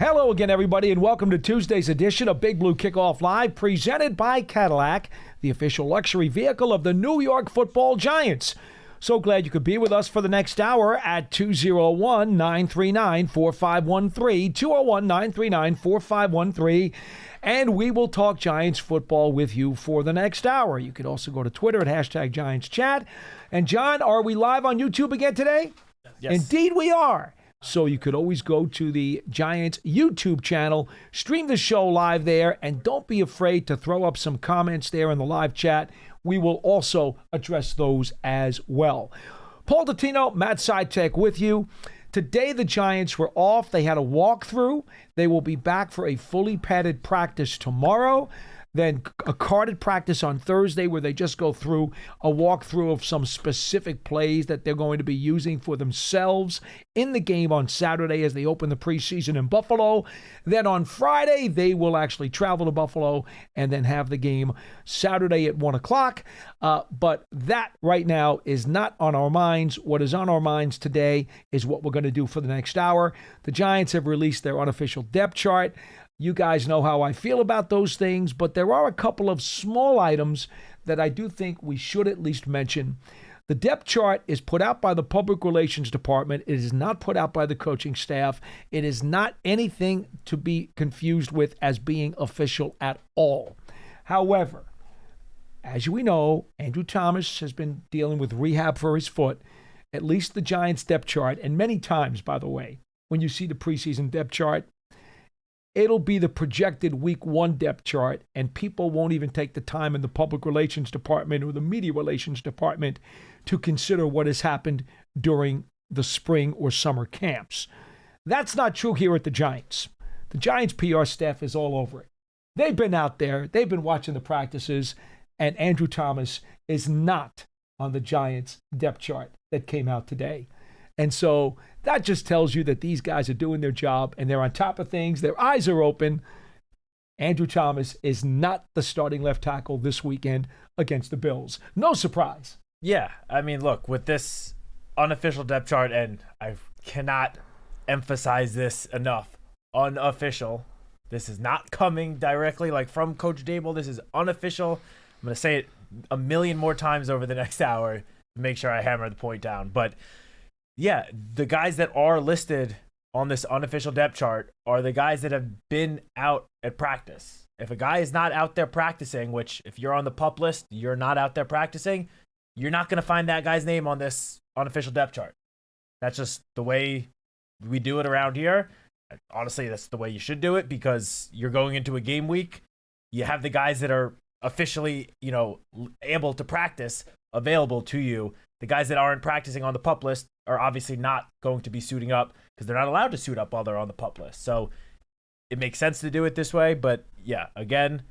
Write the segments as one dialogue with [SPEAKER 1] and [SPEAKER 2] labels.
[SPEAKER 1] Hello again, everybody, and welcome to Tuesday's edition of Big Blue Kickoff Live, presented by Cadillac, the official luxury vehicle of the New York Football Giants. So glad you could be with us for the next hour at 201-939-4513, 201-939-4513, and we will talk Giants football with you for the next hour. You could also go to Twitter at #GiantsChat. And John, are we live on YouTube again today?
[SPEAKER 2] Yes.
[SPEAKER 1] Indeed we are. So you could always go to the Giants YouTube channel, stream the show live there, and don't be afraid to throw up some comments there in the live chat. We will also address those as well. Paul Dottino, Matt Citak with you. Today the Giants were off. They had a walkthrough. They will be back for a fully padded practice tomorrow. Then a carded practice on Thursday where they just go through a walkthrough of some specific plays that they're going to be using for themselves in the game on Saturday as they open the preseason in Buffalo. Then on Friday, they will actually travel to Buffalo and then have the game Saturday at 1 o'clock. But that right now is not on our minds. What is on our minds today is what we're going to do for the next hour. The Giants have released their unofficial depth chart. You guys know how I feel about those things, but there are a couple of small items that I do think we should at least mention. The depth chart is put out by the Public Relations Department. It is not put out by the coaching staff. It is not anything to be confused with as being official at all. However, as we know, Andrew Thomas has been dealing with rehab for his foot. At least the Giants depth chart, and many times, by the way, when you see the preseason depth chart, it'll be the projected week 1 depth chart, and people won't even take the time in the Public Relations Department or the Media Relations Department to consider what has happened during the spring or summer camps. That's not true here at the Giants. The Giants PR staff is all over it. They've been out there. They've been watching the practices, and Andrew Thomas is not on the Giants depth chart that came out today. And so that just tells you that these guys are doing their job and they're on top of things. Their eyes are open. Andrew Thomas is not the starting left tackle this weekend against the Bills. No surprise.
[SPEAKER 2] Yeah, I mean, look, with this unofficial depth chart, and I cannot emphasize this enough, unofficial. This is not coming directly like from Coach Dable. This is unofficial. I'm going to say it a million more times over the next hour to make sure I hammer the point down. But yeah, the guys that are listed on this unofficial depth chart are the guys that have been out at practice. If a guy is not out there practicing, which if you're on the PUP list, you're not out there practicing, you're not going to find that guy's name on this unofficial depth chart. That's just the way we do it around here. Honestly, that's the way you should do it because you're going into a game week. You have the guys that are officially, able to practice available to you. The guys that aren't practicing on the PUP list are obviously not going to be suiting up because they're not allowed to suit up while they're on the PUP list. So it makes sense to do it this way. But yeah, again,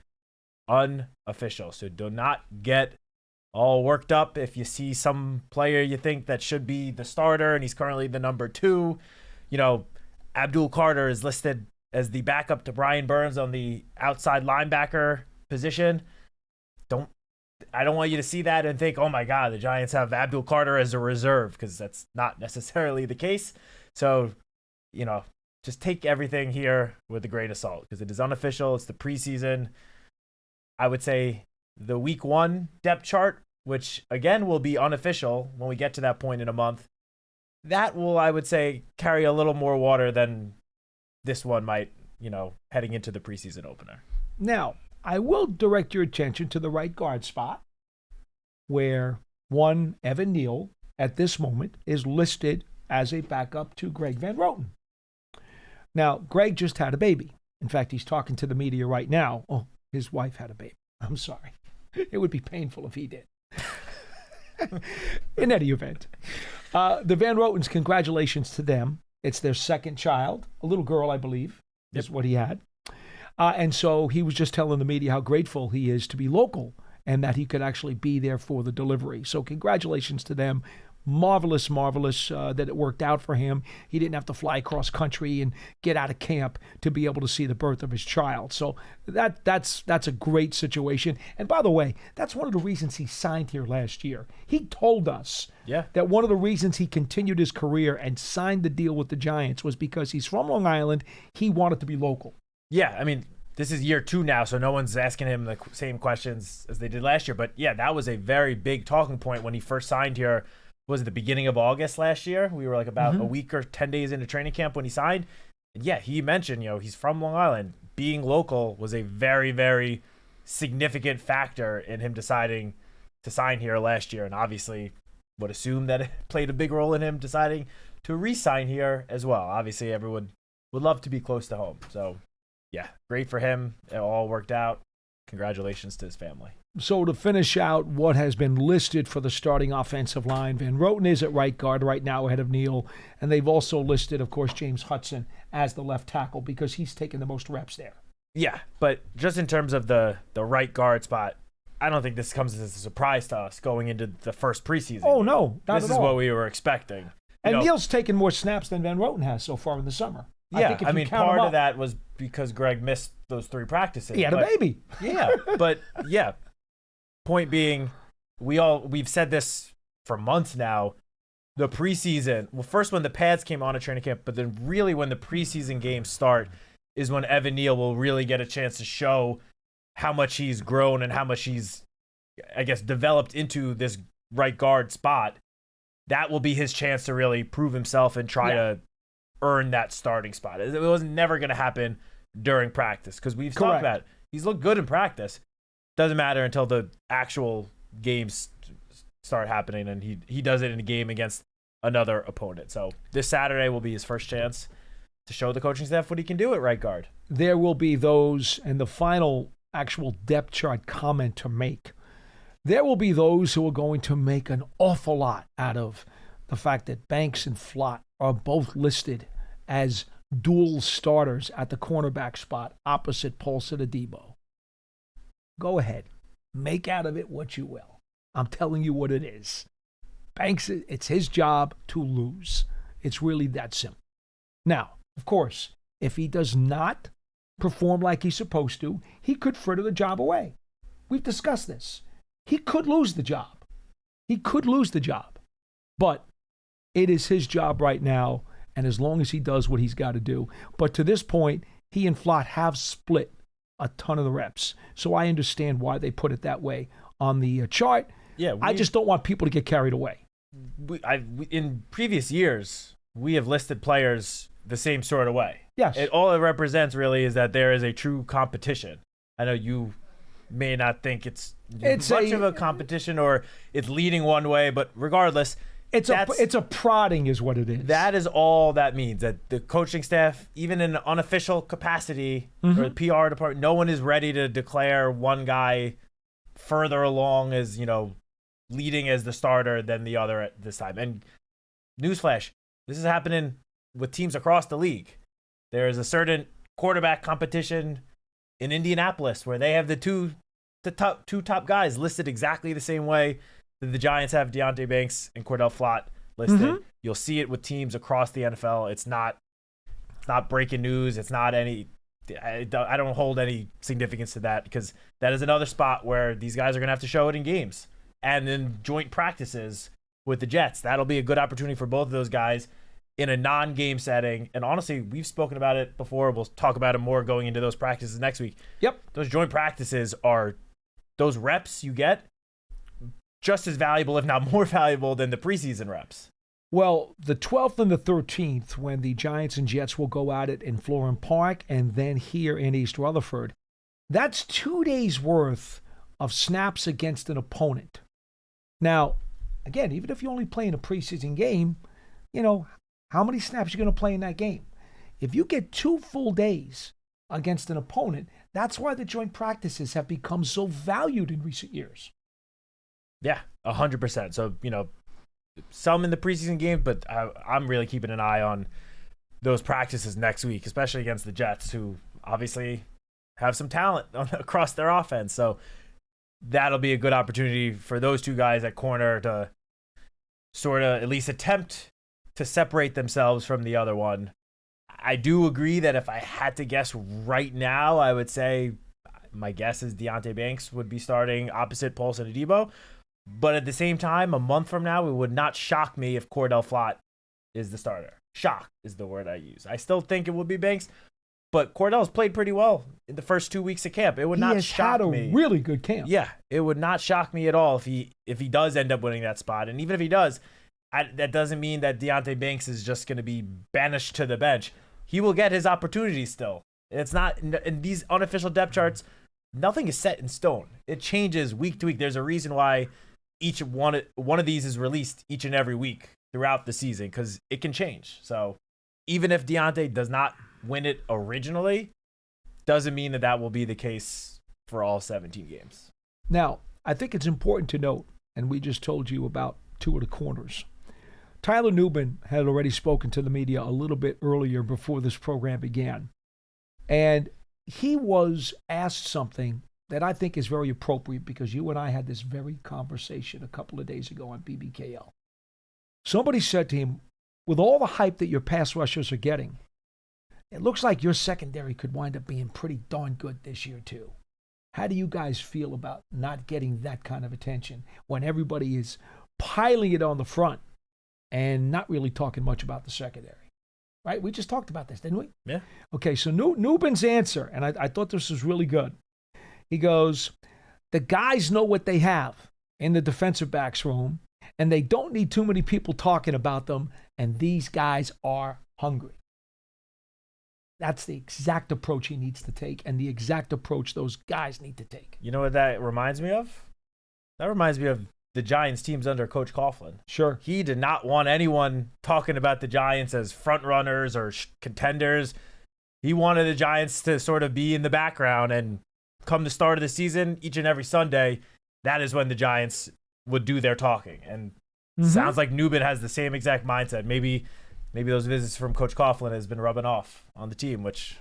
[SPEAKER 2] unofficial. So do not get all worked up if you see some player you think that should be the starter and he's currently the number 2. Abdul Carter is listed as the backup to Brian Burns on the outside linebacker position. I don't want you to see that and think, oh my God, the Giants have Abdul Carter as a reserve, because that's not necessarily the case. So, just take everything here with a grain of salt because it is unofficial. It's the preseason. I would say the week 1 depth chart, which again will be unofficial when we get to that point in a month, that will, I would say, carry a little more water than this one might, heading into the preseason opener.
[SPEAKER 1] Now, I will direct your attention to the right guard spot where one Evan Neal at this moment is listed as a backup to Greg Van Roten. Now, Greg just had a baby. In fact, he's talking to the media right now. Oh, his wife had a baby. I'm sorry. It would be painful if he did. In any event, the Van Rotens, congratulations to them. It's their second child, a little girl, I believe, is what he had. And so he was just telling the media how grateful he is to be local and that he could actually be there for the delivery. So congratulations to them. marvelous that it worked out for him. He didn't have to fly across country and get out of camp to be able to see the birth of his child. So that's a great situation. And by the way, that's one of the reasons he signed here last year. He told us that one of the reasons he continued his career and signed the deal with the Giants was because he's from Long Island. He wanted to be local.
[SPEAKER 2] Yeah, I mean, this is year 2 now, so no one's asking him the same questions as they did last year. But yeah, that was a very big talking point when he first signed here. Was it the beginning of August last year? We were like about a week or 10 days into training camp when he signed. And yeah, he mentioned, he's from Long Island. Being local was a very, very significant factor in him deciding to sign here last year. And obviously would assume that it played a big role in him deciding to re-sign here as well. Obviously, everyone would love to be close to home. So yeah, great for him. It all worked out. Congratulations to his family.
[SPEAKER 1] So to finish out what has been listed for the starting offensive line, Van Roten is at right guard right now ahead of Neal, and they've also listed, of course, James Hudson as the left tackle because he's taken the most reps there.
[SPEAKER 2] Yeah, but just in terms of the right guard spot, I don't think this comes as a surprise to us going into the first preseason.
[SPEAKER 1] Oh,
[SPEAKER 2] game.
[SPEAKER 1] No, not
[SPEAKER 2] this
[SPEAKER 1] at
[SPEAKER 2] is
[SPEAKER 1] all.
[SPEAKER 2] What we were expecting.
[SPEAKER 1] And Neal's taken more snaps than Van Roten has so far in the summer.
[SPEAKER 2] Yeah, I mean, part of that was because Greg missed those 3 practices.
[SPEAKER 1] He had a baby.
[SPEAKER 2] Yeah, but yeah. Point being, we've said this for months now. The preseason, well, first when the pads came on at training camp, but then really when the preseason games start is when Evan Neal will really get a chance to show how much he's grown and how much he's, I guess, developed into this right guard spot. That will be his chance to really prove himself and try to earn that starting spot. It was never going to happen during practice because we've talked about it. He's looked good in practice. Doesn't matter until the actual games start happening, and he does it in a game against another opponent. So this Saturday will be his first chance to show the coaching staff what he can do at right guard.
[SPEAKER 1] There will be those, and the final actual depth chart comment to make, there will be those who are going to make an awful lot out of the fact that Banks and Flott are both listed as dual starters at the cornerback spot opposite Paulson Adebo. Go ahead. Make out of it what you will. I'm telling you what it is. Banks, it's his job to lose. It's really that simple. Now, of course, if he does not perform like he's supposed to, he could fritter the job away. We've discussed this. He could lose the job. But it is his job right now, and as long as he does what he's got to do. But to this point, he and Flott have split a ton of the reps. So I understand why they put it that way on the chart.
[SPEAKER 2] Yeah,
[SPEAKER 1] I just don't want people to get carried away.
[SPEAKER 2] In previous years, we have listed players the same sort of way.
[SPEAKER 1] Yes.
[SPEAKER 2] All it represents really is that there is a true competition. I know you may not think it's much of a competition or it's leading one way, but regardless,
[SPEAKER 1] it's a prodding is what it is.
[SPEAKER 2] That is all that means, that the coaching staff, even in an unofficial capacity or the PR department, no one is ready to declare one guy further along as, leading as the starter than the other at this time. And newsflash, this is happening with teams across the league. There is a certain quarterback competition in Indianapolis where they have the two top guys listed exactly the same way that the Giants have Deonte Banks and Cordell Flott listed. You'll see it with teams across the NFL. It's not breaking news. It's not any. I don't hold any significance to that because that is another spot where these guys are going to have to show it in games and in joint practices with the Jets. That'll be a good opportunity for both of those guys in a non-game setting. And honestly, we've spoken about it before. We'll talk about it more going into those practices next week.
[SPEAKER 1] Yep.
[SPEAKER 2] Those joint practices are those reps you get just as valuable, if not more valuable, than the preseason reps.
[SPEAKER 1] Well, the 12th and the 13th, when the Giants and Jets will go at it in Florham Park and then here in East Rutherford, that's 2 days' worth of snaps against an opponent. Now, again, even if you only play in a preseason game, how many snaps are you going to play in that game? If you get 2 full days against an opponent, that's why the joint practices have become so valued in recent years.
[SPEAKER 2] Yeah, 100%. So, some in the preseason game, but I'm really keeping an eye on those practices next week, especially against the Jets, who obviously have some talent across their offense. So that'll be a good opportunity for those two guys at corner to sort of at least attempt to separate themselves from the other one. I do agree that if I had to guess right now, I would say my guess is Deonte Banks would be starting opposite Paulson Adebo. But at the same time, a month from now, it would not shock me if Cordell Flott is the starter. Shock is the word I use. I still think it would be Banks, but Cordell's played pretty well in the first 2 weeks of camp. It would not shock me.
[SPEAKER 1] He has had a really good camp.
[SPEAKER 2] Yeah, it would not shock me at all if he does end up winning that spot. And even if he does, that doesn't mean that Deonte Banks is just going to be banished to the bench. He will get his opportunity still. It's not in these unofficial depth charts. Nothing is set in stone. It changes week to week. There's a reason why each one of these is released each and every week throughout the season, because it can change. So even if Deonte does not win it originally, doesn't mean that will be the case for all 17 games.
[SPEAKER 1] Now, I think it's important to note, and we just told you about two of the corners. Tyler Nubin had already spoken to the media a little bit earlier before this program began. And he was asked something that I think is very appropriate, because you and I had this very conversation a couple of days ago on BBKL. Somebody said to him, with all the hype that your pass rushers are getting, it looks like your secondary could wind up being pretty darn good this year too. How do you guys feel about not getting that kind of attention when everybody is piling it on the front and not really talking much about the secondary? Right? We just talked about this, didn't we?
[SPEAKER 2] Yeah.
[SPEAKER 1] Okay, so Nubin's answer, and I thought this was really good. He goes, the guys know what they have in the defensive backs room, and they don't need too many people talking about them, and these guys are hungry. That's the exact approach he needs to take, and the exact approach those guys need to take.
[SPEAKER 2] You know what that reminds me of? That reminds me of the Giants teams under Coach Coughlin.
[SPEAKER 1] Sure.
[SPEAKER 2] He did not want anyone talking about the Giants as front runners or contenders. He wanted the Giants to sort of be in the background, and come the start of the season, each and every Sunday, that is when the Giants would do their talking. And sounds like Nubin has the same exact mindset. Maybe those visits from Coach Coughlin has been rubbing off on the team, which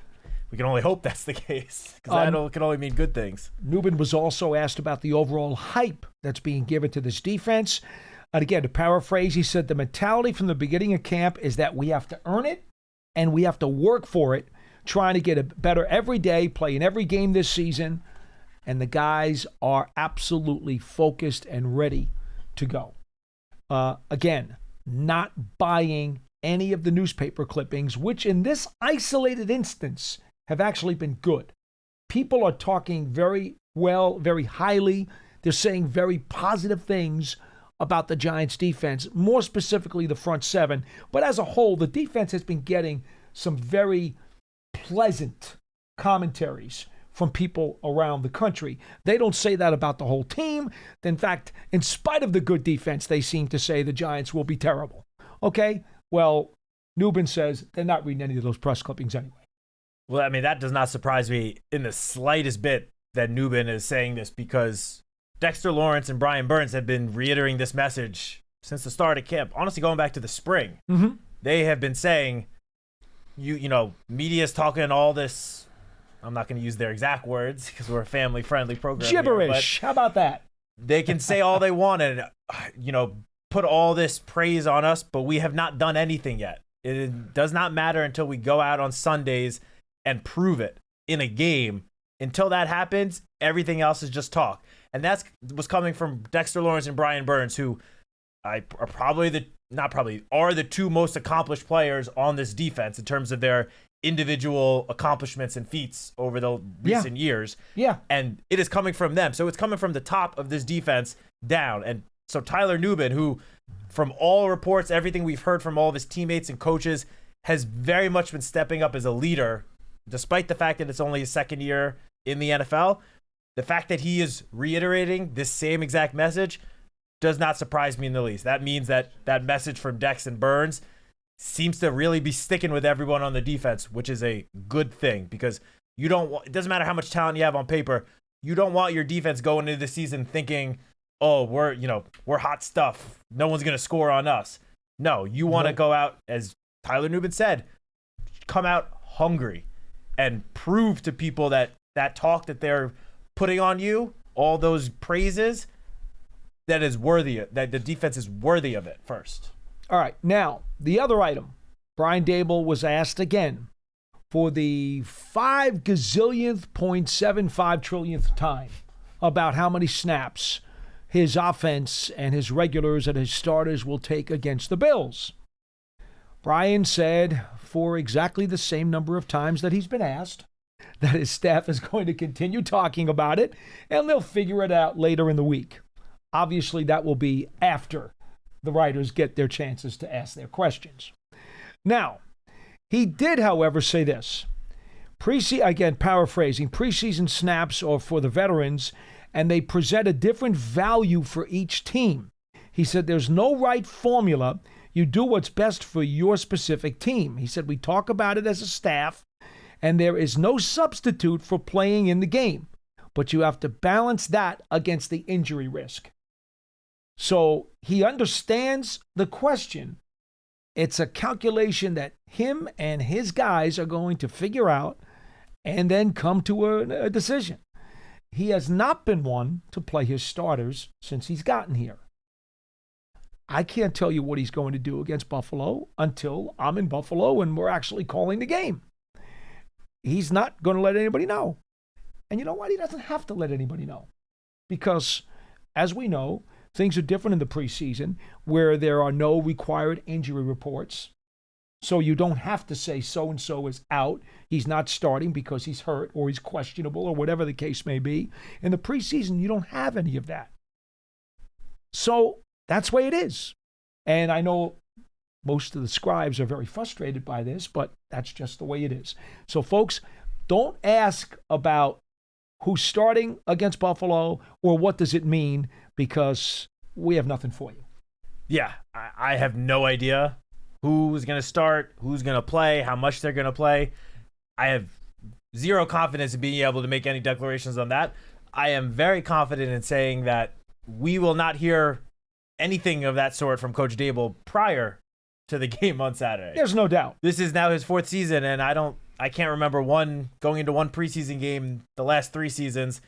[SPEAKER 2] we can only hope that's the case, because that can only mean good things.
[SPEAKER 1] Nubin was also asked about the overall hype that's being given to this defense. And again, to paraphrase, he said the mentality from the beginning of camp is that we have to earn it and we have to work for it, trying to get it better every day, playing every game this season. And the guys are absolutely focused and ready to go. Again, not buying any of the newspaper clippings, which in this isolated instance have actually been good. People are talking very well, very highly. They're saying very positive things about the Giants defense, more specifically the front seven. But as a whole, the defense has been getting some very pleasant commentaries from people around the country. They don't say that about the whole team. In fact, in spite of the good defense, they seem to say the Giants will be terrible. Okay, well, Nubin says they're not reading any of those press clippings anyway.
[SPEAKER 2] Well, I mean, that does not surprise me in the slightest bit that Nubin is saying this, because Dexter Lawrence and Brian Burns have been reiterating this message since the start of camp. Honestly, going back to the spring, they have been saying, you know, media's talking all this. I'm not going to use their exact words because we're a family-friendly program.
[SPEAKER 1] Gibberish. How about that?
[SPEAKER 2] They can say all they want and, you know, put all this praise on us, but we have not done anything yet. It does not matter until we go out on Sundays and prove it in a game. Until that happens, everything else is just talk. And that's was coming from Dexter Lawrence and Brian Burns, who are the two most accomplished players on this defense in terms of their individual accomplishments and feats over the recent years.
[SPEAKER 1] Yeah.
[SPEAKER 2] And it is coming from them. So it's coming from the top of this defense down. And so Tyler Nubin, who from all reports, everything we've heard from all of his teammates and coaches, has very much been stepping up as a leader, despite the fact that it's only his second year in the NFL. The fact that he is reiterating this same exact message does not surprise me in the least. That means that that message from Dex and Burns seems to really be sticking with everyone on the defense, which is a good thing, because it doesn't matter how much talent you have on paper. You don't want your defense going into the season thinking, oh, we're hot stuff. No one's going to score on us. No, you want to go out, as Tyler Nubin said, come out hungry and prove to people that talk that they're putting on you, all those praises, that the defense is worthy of it first.
[SPEAKER 1] All right. Now, the other item, Brian Daboll was asked again for the 5 gazillionth, 0.75 trillionth time about how many snaps his offense and his regulars and his starters will take against the Bills. Brian said for exactly the same number of times that he's been asked that his staff is going to continue talking about it, and they'll figure it out later in the week. Obviously, that will be after the writers get their chances to ask their questions. Now, he did, however, say this. Again, paraphrasing, preseason snaps are for the veterans, and they present a different value for each team. He said there's no right formula. You do what's best for your specific team. He said we talk about it as a staff, and there is no substitute for playing in the game. But you have to balance that against the injury risk. So he understands the question. It's a calculation that him and his guys are going to figure out and then come to a decision. He has not been one to play his starters since he's gotten here. I can't tell you what he's going to do against Buffalo until I'm in Buffalo and we're actually calling the game. He's not going to let anybody know. And you know what? He doesn't have to let anybody know. Because, as we know, things are different in the preseason where there are no required injury reports. So you don't have to say so-and-so is out. He's not starting because he's hurt or he's questionable or whatever the case may be. In the preseason, you don't have any of that. So that's the way it is. And I know most of the scribes are very frustrated by this, but that's just the way it is. So, folks, don't ask about who's starting against Buffalo or what does it mean, because we have nothing for you.
[SPEAKER 2] Yeah, I have no idea who's going to start, who's going to play, how much they're going to play. I have zero confidence in being able to make any declarations on that. I am very confident in saying that we will not hear anything of that sort from Coach Daboll prior to the game on Saturday.
[SPEAKER 1] There's no doubt.
[SPEAKER 2] This is now his 4th season, and I can't remember going into one preseason game the last 3 seasons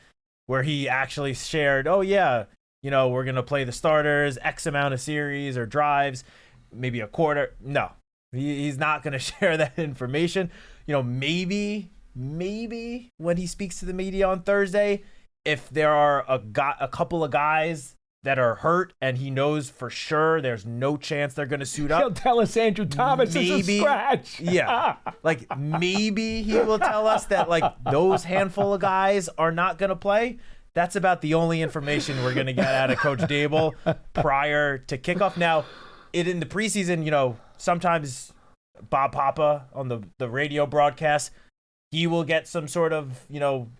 [SPEAKER 2] where he actually shared, oh yeah, we're going to play the starters, X amount of series or drives, maybe a quarter. No, he's not going to share that information. Maybe when he speaks to the media on Thursday, if there are a couple of guys that are hurt and he knows for sure there's no chance they're going to suit up,
[SPEAKER 1] he'll tell us Andrew Thomas is a scratch.
[SPEAKER 2] Yeah. Maybe he will tell us that those handful of guys are not going to play. That's about the only information we're going to get out of Coach Daboll prior to kickoff. Now, in the preseason, sometimes Bob Papa on the radio broadcast, he will get some sort of,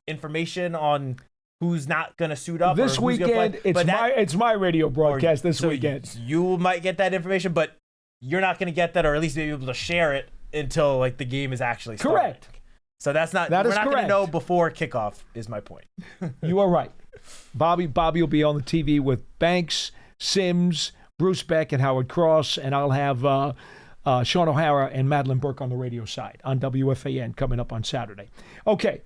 [SPEAKER 2] information on who's not going to suit up.
[SPEAKER 1] This weekend, it's my radio broadcast this weekend.
[SPEAKER 2] You might get that information, but you're not going to get that, or at least be able to share it until the game is actually started. Correct. So we're not going to know before kickoff is my point.
[SPEAKER 1] You are right. Bobby will be on the TV with Banks, Sims, Bruce Beck, and Howard Cross, and I'll have Sean O'Hara and Madeline Burke on the radio side on WFAN coming up on Saturday. Okay,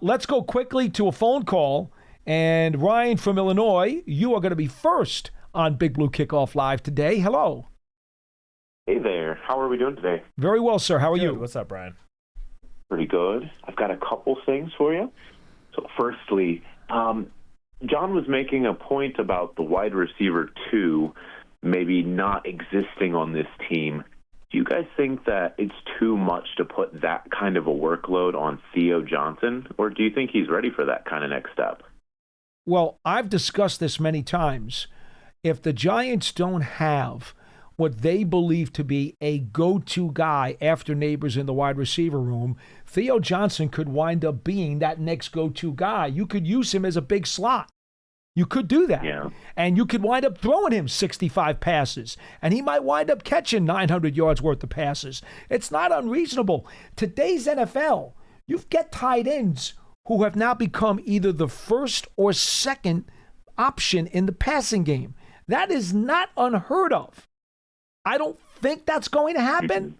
[SPEAKER 1] let's go quickly to a phone call. And Ryan from Illinois, you are going to be first on Big Blue Kickoff Live today. Hello.
[SPEAKER 3] Hey there. How are we doing today?
[SPEAKER 1] Very well, sir. How are you?
[SPEAKER 2] What's up, Brian?
[SPEAKER 3] Pretty good. I've got a couple things for you. So firstly, John was making a point about the wide receiver 2 maybe not existing on this team. Do you guys think that it's too much to put that kind of a workload on Theo Johnson, or do you think he's ready for that kind of next step?
[SPEAKER 1] Well, I've discussed this many times. If the Giants don't have what they believe to be a go-to guy after Neighbors in the wide receiver room, Theo Johnson could wind up being that next go-to guy. You could use him as a big slot. You could do that.
[SPEAKER 3] Yeah.
[SPEAKER 1] And you could wind up throwing him 65 passes, and he might wind up catching 900 yards worth of passes. It's not unreasonable. Today's NFL, you've got tight ends who have now become either the first or second option in the passing game. That is not unheard of. I don't think that's going to happen.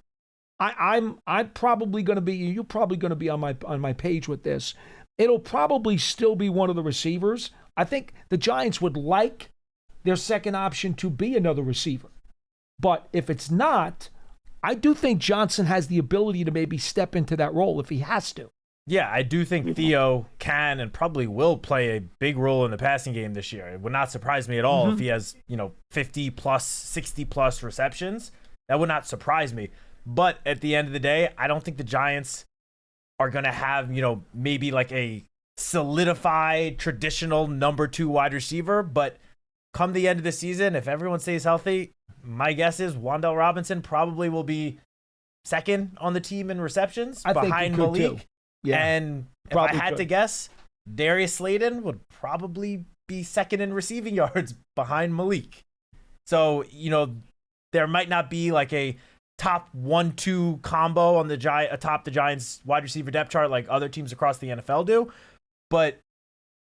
[SPEAKER 1] I'm probably going to be. You're probably going to be on my page with this. It'll probably still be one of the receivers. I think the Giants would like their second option to be another receiver. But if it's not, I do think Johnson has the ability to maybe step into that role if he has to.
[SPEAKER 2] Yeah, I do think Theo can and probably will play a big role in the passing game this year. It would not surprise me at all if he has, 50 plus, 60 plus receptions. That would not surprise me. But at the end of the day, I don't think the Giants are going to have, maybe like a solidified traditional number 2 wide receiver. But come the end of the season, if everyone stays healthy, my guess is Wan'Dale Robinson probably will be second on the team in receptions behind Malik.
[SPEAKER 1] Too. Yeah,
[SPEAKER 2] and if I had to guess, Darius Slayton would probably be second in receiving yards behind Malik. So, there might not be like a top 1-2 combo on atop the Giants wide receiver depth chart like other teams across the NFL do, but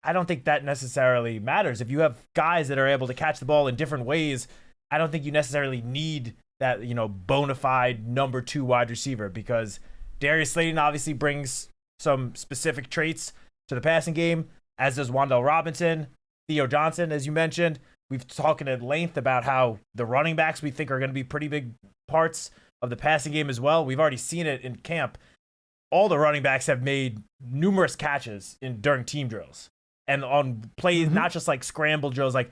[SPEAKER 2] I don't think that necessarily matters. If you have guys that are able to catch the ball in different ways, I don't think you necessarily need that, bona fide number 2 wide receiver, because Darius Slayton obviously brings some specific traits to the passing game, as does Wan'Dale Robinson, Theo Johnson, as you mentioned. We've talked at length about how the running backs we think are going to be pretty big parts of the passing game as well. We've already seen it in camp. All the running backs have made numerous catches during team drills and on plays, not just like scramble drills, like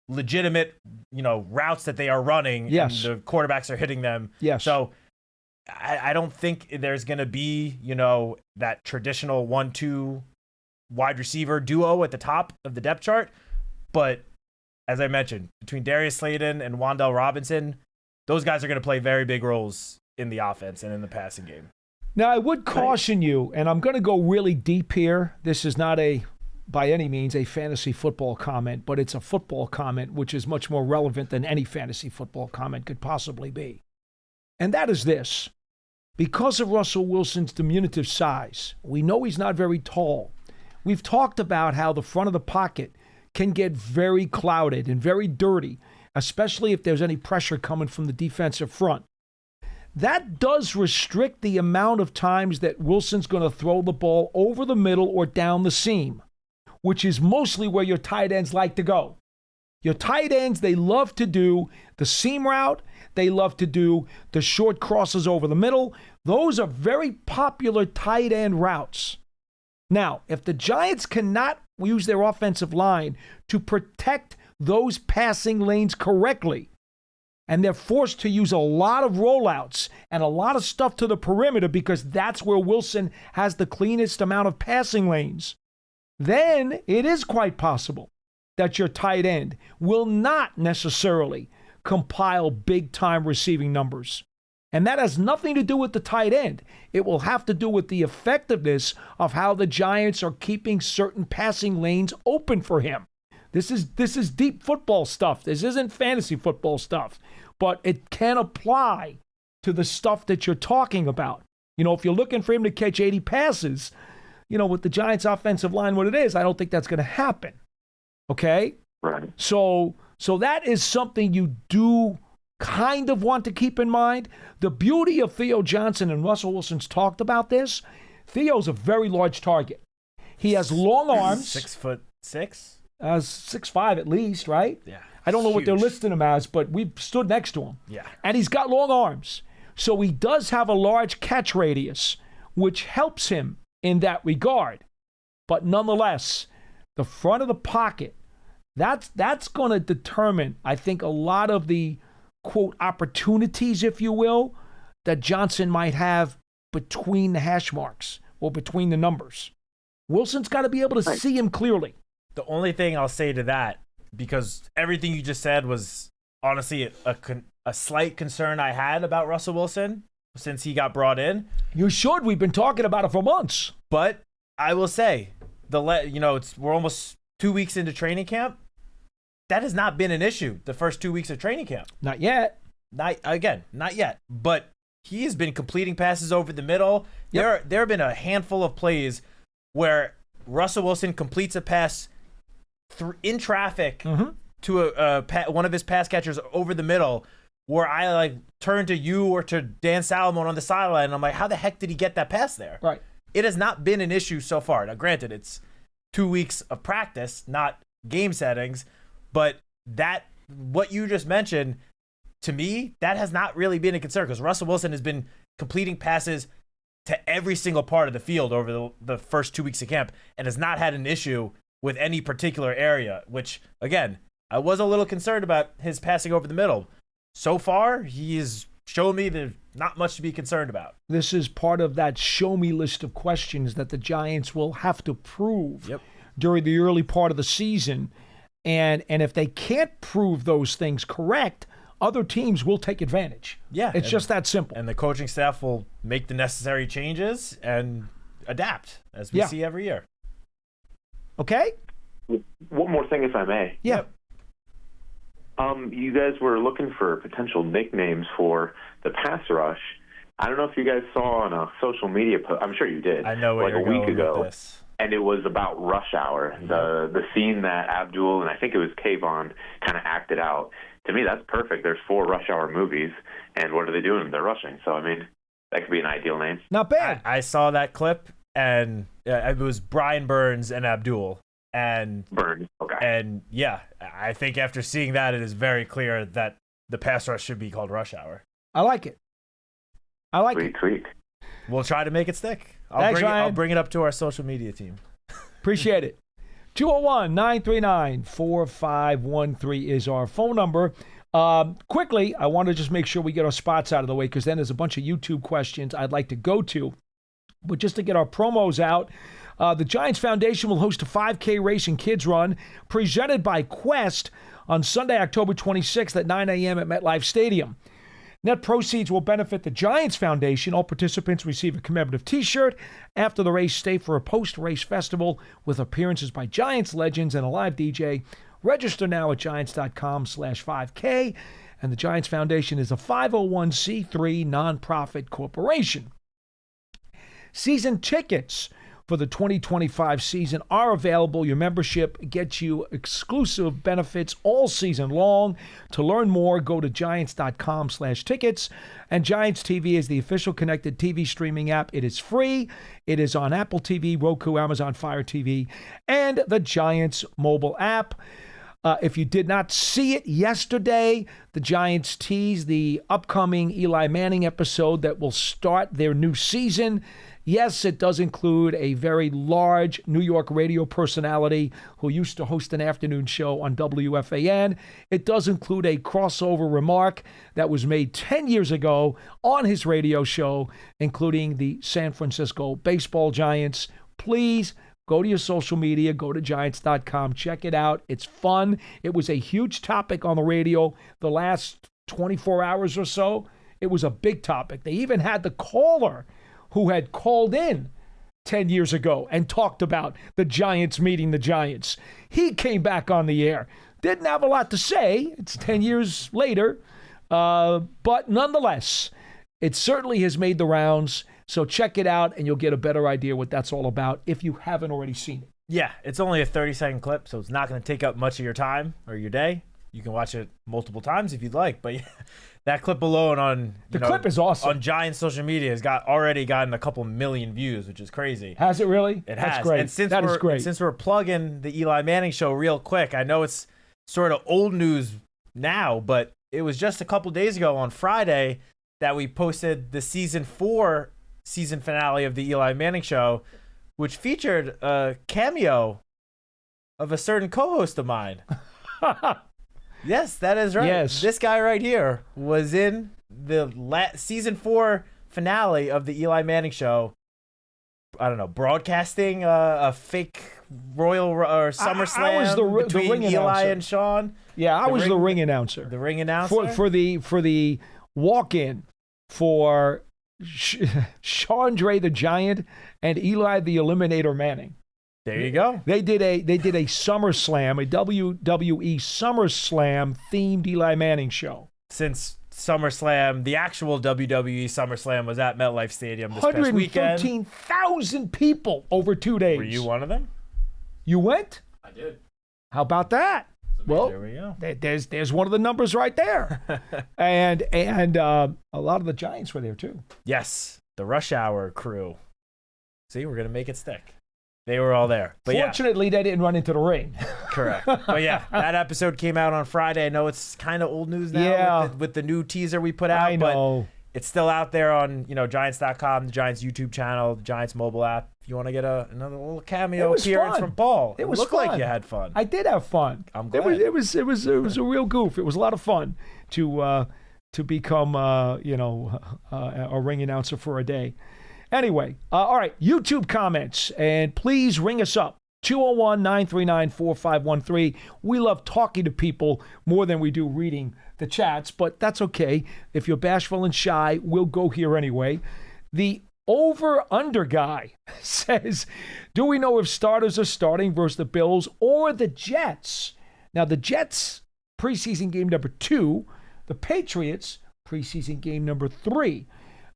[SPEAKER 2] legitimate, routes that they are running.
[SPEAKER 1] Yes.
[SPEAKER 2] And the quarterbacks are hitting them.
[SPEAKER 1] Yes.
[SPEAKER 2] So I don't think there's going to be, that traditional 1-2 wide receiver duo at the top of the depth chart. But as I mentioned, between Darius Slayton and Wan'Dale Robinson, those guys are going to play very big roles in the offense and in the passing game.
[SPEAKER 1] Now, I would caution you, and I'm going to go really deep here. This is not by any means, a fantasy football comment, but it's a football comment, which is much more relevant than any fantasy football comment could possibly be. And that is this. Because of Russell Wilson's diminutive size, we know he's not very tall. We've talked about how the front of the pocket can get very clouded and very dirty, especially if there's any pressure coming from the defensive front. That does restrict the amount of times that Wilson's going to throw the ball over the middle or down the seam, which is mostly where your tight ends like to go. Your tight ends, they love to do the seam route. They love to do the short crosses over the middle. Those are very popular tight end routes. Now, if the Giants cannot use their offensive line to protect those passing lanes correctly, and they're forced to use a lot of rollouts and a lot of stuff to the perimeter because that's where Wilson has the cleanest amount of passing lanes, then it is quite possible that your tight end will not necessarily compile big-time receiving numbers. And that has nothing to do with the tight end. It will have to do with the effectiveness of how the Giants are keeping certain passing lanes open for him. This is deep football stuff. This isn't fantasy football stuff. But it can apply to the stuff that you're talking about. If you're looking for him to catch 80 passes, with the Giants' offensive line what it is, I don't think that's going to happen. Okay?
[SPEAKER 3] Right.
[SPEAKER 1] So that is something you do kind of want to keep in mind. The beauty of Theo Johnson, and Russell Wilson's talked about this, Theo's a very large target. He has long arms.
[SPEAKER 2] 6'6"?
[SPEAKER 1] 6'5" at least, right?
[SPEAKER 2] Yeah.
[SPEAKER 1] I don't know what they're
[SPEAKER 2] Huge.
[SPEAKER 1] listing him as, but we've stood next to him.
[SPEAKER 2] Yeah.
[SPEAKER 1] And he's got long arms. So he does have a large catch radius, which helps him in that regard. But nonetheless, the front of the pocket, that's going to determine, I think, a lot of the, quote, opportunities, if you will, that Johnson might have between the hash marks or between the numbers. Wilson's got to be able to see him clearly.
[SPEAKER 2] The only thing I'll say to that, because everything you just said was honestly a slight concern I had about Russell Wilson since he got brought in.
[SPEAKER 1] You should. We've been talking about it for months.
[SPEAKER 2] But I will say, we're almost 2 weeks into training camp. That has not been an issue the first 2 weeks of training camp.
[SPEAKER 1] Not yet.
[SPEAKER 2] Not yet. But he has been completing passes over the middle.
[SPEAKER 1] Yep.
[SPEAKER 2] There have been a handful of plays where Russell Wilson completes a pass in traffic to one of his pass catchers over the middle, where I turn to you or to Dan Salomon on the sideline, and I'm like, how the heck did he get that pass there?
[SPEAKER 1] Right.
[SPEAKER 2] It has not been an issue so far. Now, granted, it's 2 weeks of practice, not game settings, but that what you just mentioned, to me, that has not really been a concern because Russell Wilson has been completing passes to every single part of the field over the first 2 weeks of camp and has not had an issue with any particular area, which, again, I was a little concerned about his passing over the middle. So far, he has shown me there's not much to be concerned about.
[SPEAKER 1] This is part of that show me list of questions that the Giants will have to prove during the early part of the season. And if they can't prove those things correct, other teams will take advantage.
[SPEAKER 2] Yeah.
[SPEAKER 1] It's just that simple.
[SPEAKER 2] And the coaching staff will make the necessary changes and adapt, as we see every year.
[SPEAKER 1] Okay?
[SPEAKER 3] One more thing, if I may.
[SPEAKER 1] Yeah.
[SPEAKER 3] You guys were looking for potential nicknames for the pass rush. I don't know if you guys saw on a social media post. I'm sure you did.
[SPEAKER 2] I know what
[SPEAKER 3] like
[SPEAKER 2] you're
[SPEAKER 3] a week
[SPEAKER 2] going
[SPEAKER 3] ago.
[SPEAKER 2] with this.
[SPEAKER 3] And it was about Rush Hour, the scene that Abdul and I think it was Kayvon kind of acted out. To me, that's perfect. There's 4 Rush Hour movies, and what are they doing? They're rushing. So, I mean, that could be an ideal name.
[SPEAKER 1] Not bad.
[SPEAKER 2] I saw that clip, and it was Brian Burns and Abdul. And
[SPEAKER 3] Burns, okay.
[SPEAKER 2] And, yeah, I think after seeing that, it is very clear that the pass rush should be called Rush Hour.
[SPEAKER 1] I like it.
[SPEAKER 3] Sweet.
[SPEAKER 2] We'll try to make it stick.
[SPEAKER 1] Thanks, Ryan.
[SPEAKER 2] I'll bring it up to our social media team.
[SPEAKER 1] Appreciate it. 201-939-4513 is our phone number. Quickly, I want to just make sure we get our spots out of the way because then there's a bunch of YouTube questions I'd like to go to. But just to get our promos out, the Giants Foundation will host a 5K race and kids run presented by Quest on Sunday, October 26th at 9 a.m. at MetLife Stadium. Net proceeds will benefit the Giants Foundation. All participants receive a commemorative T-shirt. After the race, stay for a post-race festival with appearances by Giants legends and a live DJ. Register now at giants.com/5K. And the Giants Foundation is a 501c3 nonprofit corporation. Season tickets for the 2025 season are available. Your membership gets you exclusive benefits all season long. To learn more, go to giants.com/tickets. And Giants TV is the official connected TV streaming app. It is free. It is on Apple TV, Roku, Amazon Fire TV, and the Giants mobile app. If you did not see it yesterday, the Giants teased the upcoming Eli Manning episode that will start their new season. Yes, it does include a very large New York radio personality who used to host an afternoon show on WFAN. It does include a crossover remark that was made 10 years ago on his radio show, including the San Francisco baseball Giants. Please go to your social media, go to Giants.com, check it out. It's fun. It was a huge topic on the radio the last 24 hours or so. It was a big topic. They even had the caller who had called in 10 years ago and talked about the Giants meeting the Giants. He came back on the air. Didn't have a lot to say. It's 10 years later. But nonetheless, it certainly has made the rounds. So check it out and you'll get a better idea what that's all about if you haven't already seen it.
[SPEAKER 2] Yeah, it's only a 30-second clip, so it's not going to take up much of your time or your day. You can watch it multiple times if you'd like, but yeah, that clip alone on
[SPEAKER 1] clip is awesome.
[SPEAKER 2] On Giants social media has already gotten a couple million views, which is crazy.
[SPEAKER 1] Has it really?
[SPEAKER 2] It
[SPEAKER 1] That's
[SPEAKER 2] has.
[SPEAKER 1] Great.
[SPEAKER 2] And since
[SPEAKER 1] that is great.
[SPEAKER 2] Since we're plugging the Eli Manning show real quick, I know it's sort of old news now, but it was just a couple days ago on Friday that we posted the season 4 season finale of the Eli Manning show, which featured a cameo of a certain co-host of mine. Yes, that is right.
[SPEAKER 1] Yes.
[SPEAKER 2] This guy right here was in the season 4 finale of the Eli Manning show. I don't know, broadcasting a fake Royal or SummerSlam
[SPEAKER 1] I was the
[SPEAKER 2] between
[SPEAKER 1] ring
[SPEAKER 2] Eli
[SPEAKER 1] announcer.
[SPEAKER 2] and Sean.
[SPEAKER 1] Yeah, I was the ring announcer.
[SPEAKER 2] The ring announcer?
[SPEAKER 1] For the walk-in for Chandre the Giant and Eli the Eliminator Manning.
[SPEAKER 2] There you go.
[SPEAKER 1] They did a SummerSlam, a WWE SummerSlam themed Eli Manning show.
[SPEAKER 2] Since SummerSlam, the actual WWE SummerSlam was at MetLife Stadium this past weekend.
[SPEAKER 1] 113,000 people over 2 days.
[SPEAKER 2] Were you one of them?
[SPEAKER 1] You went?
[SPEAKER 2] I did.
[SPEAKER 1] How about that? Well,
[SPEAKER 2] there we go.
[SPEAKER 1] There's one of the numbers right there. and a lot of the Giants were there too.
[SPEAKER 2] Yes, the Rush Hour crew. See, we're going to make it stick. They were all there. But
[SPEAKER 1] Fortunately, they didn't run into the ring.
[SPEAKER 2] Correct. But yeah, that episode came out on Friday. I know it's kind of old news now with the new teaser we put out.
[SPEAKER 1] I know.
[SPEAKER 2] But it's still out there on, Giants.com, the Giants YouTube channel, the Giants mobile app. If you want to get another little cameo appearance from Paul.
[SPEAKER 1] It was
[SPEAKER 2] looked
[SPEAKER 1] fun.
[SPEAKER 2] like you had fun.
[SPEAKER 1] I did have fun.
[SPEAKER 2] I'm glad.
[SPEAKER 1] It was a real goof. It was a lot of fun to become a ring announcer for a day. Anyway, all right, YouTube comments, and please ring us up, 201-939-4513. We love talking to people more than we do reading the chats, but that's okay. If you're bashful and shy, we'll go here anyway. The over-under guy says, do we know if starters are starting versus the Bills or the Jets? Now, the Jets, preseason game number 2, the Patriots, preseason game number 3.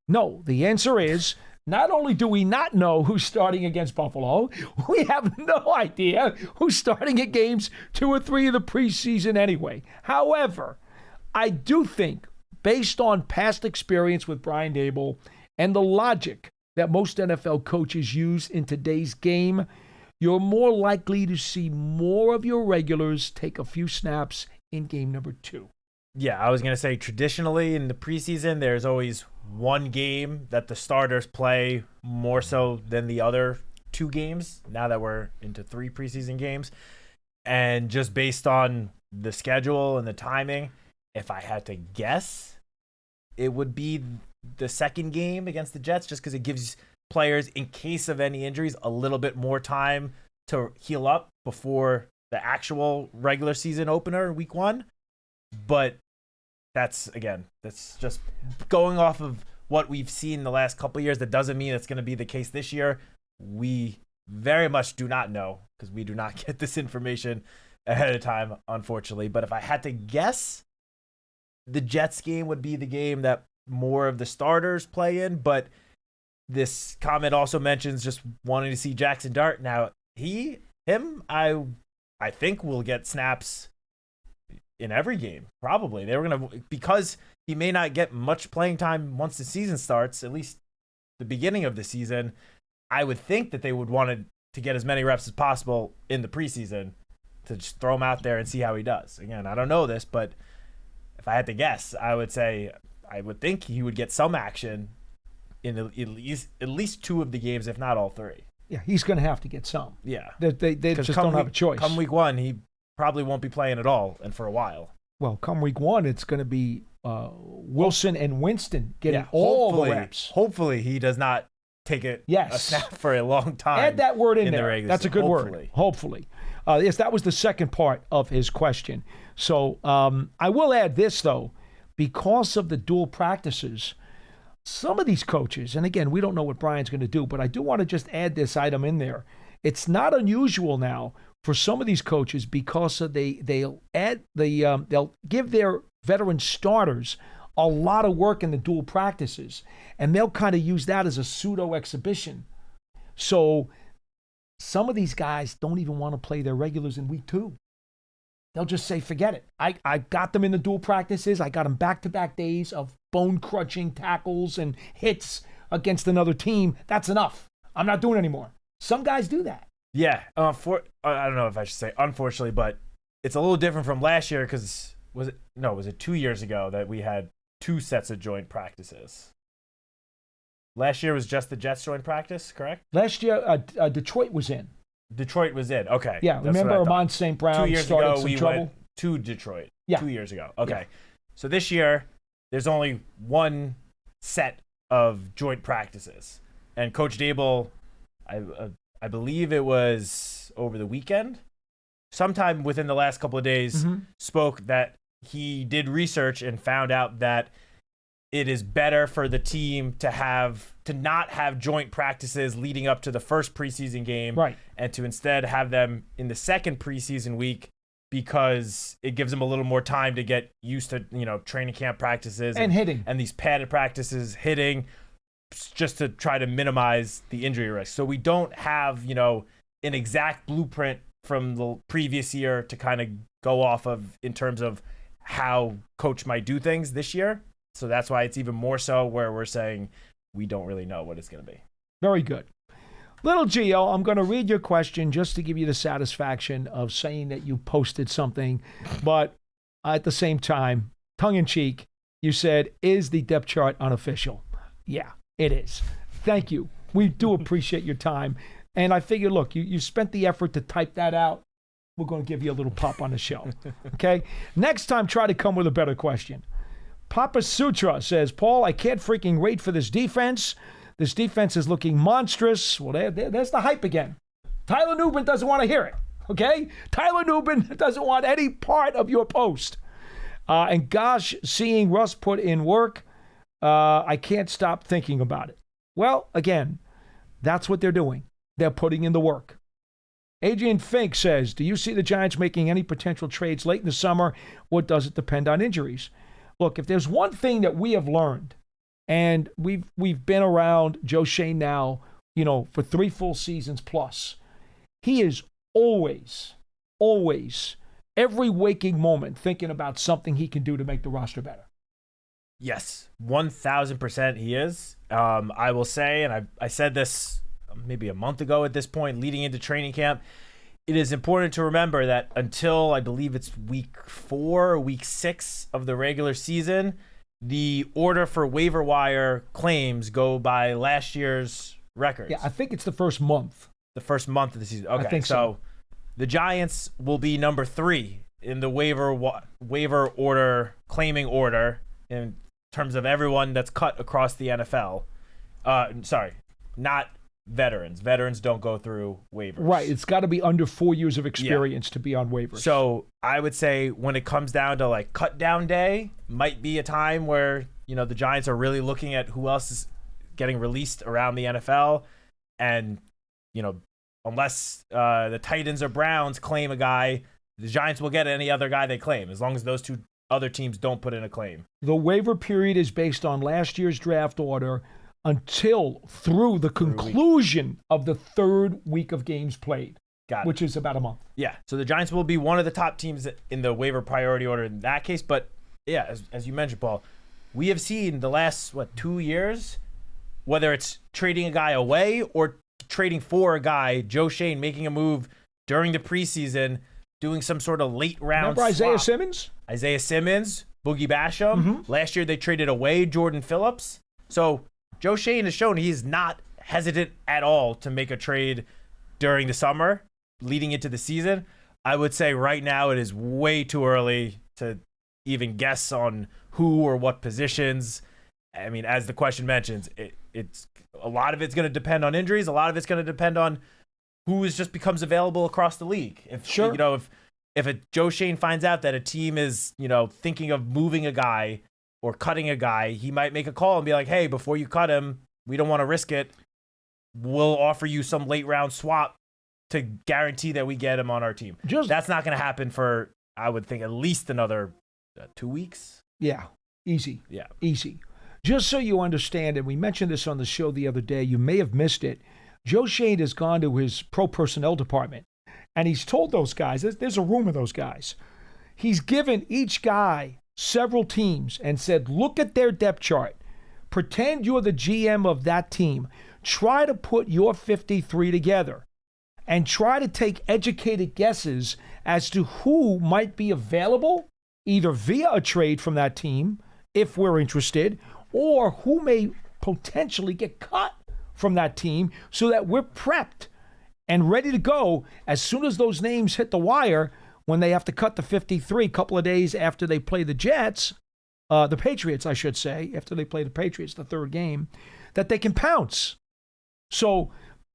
[SPEAKER 1] No, the answer is, not only do we not know who's starting against Buffalo, we have no idea who's starting at games 2 or 3 of the preseason anyway. However, I do think, based on past experience with Brian Daboll and the logic that most NFL coaches use in today's game, you're more likely to see more of your regulars take a few snaps in game number 2.
[SPEAKER 2] Yeah, I was going to say traditionally in the preseason, there's always one game that the starters play more so than the other 2 games, now that we're into 3 preseason games. And just based on the schedule and the timing, if I had to guess, it would be the second game against the Jets, just because it gives players, in case of any injuries, a little bit more time to heal up before the actual regular season opener, week 1. But that's just going off of what we've seen the last couple of years. That doesn't mean it's going to be the case this year. We very much do not know, because we do not get this information ahead of time, unfortunately. But if I had to guess, the Jets game would be the game that more of the starters play in. But this comment also mentions just wanting to see Jackson Dart. Now, I think will get snaps in every game, probably. They were going to, because he may not get much playing time once the season starts, at least the beginning of the season. I would think that they would want to get as many reps as possible in the preseason to just throw him out there and see how he does. Again, I don't know this, but if I had to guess, I would think he would get some action in at least 2 of the games, if not all 3.
[SPEAKER 1] Yeah, he's going to have to get some.
[SPEAKER 2] Yeah.
[SPEAKER 1] They just don't have a choice.
[SPEAKER 2] Come week 1, he probably won't be playing at all, and for a while.
[SPEAKER 1] Well, come week 1, it's going to be Wilson and Winston getting all the reps.
[SPEAKER 2] Hopefully he does not take a snap for a long time.
[SPEAKER 1] Add that word in there. That's a good
[SPEAKER 2] hopefully.
[SPEAKER 1] word. Hopefully. Yes, that was the second part of his question. So I will add this, though. Because of the dual practices, some of these coaches, and again, we don't know what Brian's going to do, but I do want to just add this item in there. It's not unusual now for some of these coaches, because of they'll give their veteran starters a lot of work in the dual practices, and they'll kind of use that as a pseudo exhibition. So some of these guys don't even want to play their regulars in week 2. They'll just say, forget it. I got them in the dual practices. I got them back-to-back days of bone-crunching tackles and hits against another team. That's enough. I'm not doing it anymore. Some guys do that.
[SPEAKER 2] Yeah, I don't know if I should say unfortunately, but it's a little different from last year, because was it 2 years ago that we had 2 sets of joint practices? Last year was just the Jets joint practice, correct?
[SPEAKER 1] Last year, Detroit was in.
[SPEAKER 2] Detroit was in. Okay.
[SPEAKER 1] Yeah, remember Amon St. Brown
[SPEAKER 2] 2 years
[SPEAKER 1] started
[SPEAKER 2] ago,
[SPEAKER 1] some
[SPEAKER 2] we
[SPEAKER 1] trouble?
[SPEAKER 2] went to Detroit.
[SPEAKER 1] Yeah.
[SPEAKER 2] 2 years ago. Okay.
[SPEAKER 1] Yeah.
[SPEAKER 2] So this year, there's only 1 set of joint practices. And Coach Daboll, I believe it was over the weekend, sometime within the last couple of days, spoke that he did research and found out that it is better for the team to not have joint practices leading up to the first preseason game,
[SPEAKER 1] right, and
[SPEAKER 2] to instead have them in the second preseason week, because it gives them a little more time to get used to, training camp practices
[SPEAKER 1] and hitting
[SPEAKER 2] and these padded practices, hitting, just to try to minimize the injury risk. So we don't have, an exact blueprint from the previous year to kind of go off of in terms of how coach might do things this year. So that's why it's even more so where we're saying we don't really know what it's going to be.
[SPEAKER 1] Very good. Little Gio, I'm going to read your question just to give you the satisfaction of saying that you posted something. But at the same time, tongue-in-cheek, you said, is the depth chart unofficial? Yeah, it is. Thank you. We do appreciate your time. And I figure, look, you spent the effort to type that out. We're going to give you a little pop on the show. Okay? Next time, try to come with a better question. Papa Sutra says, Paul, I can't freaking wait for this defense. This defense is looking monstrous. Well, there's the hype again. Tyler Nubin doesn't want to hear it, okay? Tyler Nubin doesn't want any part of your post. And gosh, seeing Russ put in work, I can't stop thinking about it. Well, again, that's what they're doing. They're putting in the work. Adrian Fink says, do you see the Giants making any potential trades late in the summer, or does it depend on injuries? Look, if there's one thing that we have learned, and we've been around Joe Shane now, for 3 full seasons plus. He is always, every waking moment thinking about something he can do to make the roster better.
[SPEAKER 2] Yes, 1,000% he is. I will say, and I said this maybe a month ago at this point, leading into training camp, it is important to remember that until I believe it's week 4 or week 6 of the regular season, the order for waiver wire claims go by last year's records.
[SPEAKER 1] Yeah, I think it's the first month.
[SPEAKER 2] The first month of the season. Okay,
[SPEAKER 1] I think so.
[SPEAKER 2] The Giants will be number 3 in the waiver order, claiming order, in terms of everyone that's cut across the NFL. Sorry, not veterans. Veterans don't go through waivers. Right.
[SPEAKER 1] It's got to be under 4 years of experience to be on waivers.
[SPEAKER 2] So I would say when it comes down to like cut down day, might be a time where, the Giants are really looking at who else is getting released around the NFL. And, unless the Titans or Browns claim a guy, the Giants will get any other guy they claim, as long as those 2 other teams don't put in a claim.
[SPEAKER 1] The waiver period is based on last year's draft order until through the conclusion of the 3rd week of games played, which is about a month.
[SPEAKER 2] Yeah, so the Giants will be one of the top teams in the waiver priority order in that case. But, yeah, as you mentioned, Paul, we have seen the last, 2 years, whether it's trading a guy away or trading for a guy, Joe Shane making a move during the preseason, doing some sort of late round
[SPEAKER 1] Remember
[SPEAKER 2] swap.
[SPEAKER 1] Isaiah Simmons,
[SPEAKER 2] Boogie Basham. Mm-hmm. Last year they traded away Jordan Phillips. So Joe Shane has shown he's not hesitant at all to make a trade during the summer, leading into the season. I would say right now it is way too early to even guess on who or what positions. I mean, as the question mentions, it's a lot of it's going to depend on injuries. A lot of it's going to depend on who just becomes available across the league. If a Joe Shane finds out that a team is, thinking of moving a guy or cutting a guy, he might make a call and be like, hey, before you cut him, we don't want to risk it. We'll offer you some late round swap to guarantee that we get him on our team. That's not going to happen for, I would think, at least another 2 weeks.
[SPEAKER 1] Yeah, easy.
[SPEAKER 2] Yeah.
[SPEAKER 1] Easy. Just so you understand, and we mentioned this on the show the other day, you may have missed it, Joe Shane has gone to his pro personnel department, and he's told those guys, there's a room of those guys, he's given each guy several teams and said, look at their depth chart. Pretend you're the GM of that team. Try to put your 53 together and try to take educated guesses as to who might be available, either via a trade from that team, if we're interested, or who may potentially get cut from that team so that we're prepped and ready to go as soon as those names hit the wire when they have to cut the 53 a couple of days after they play the Jets, the Patriots, I should say, after they play the Patriots, the 3rd game, that they can pounce. So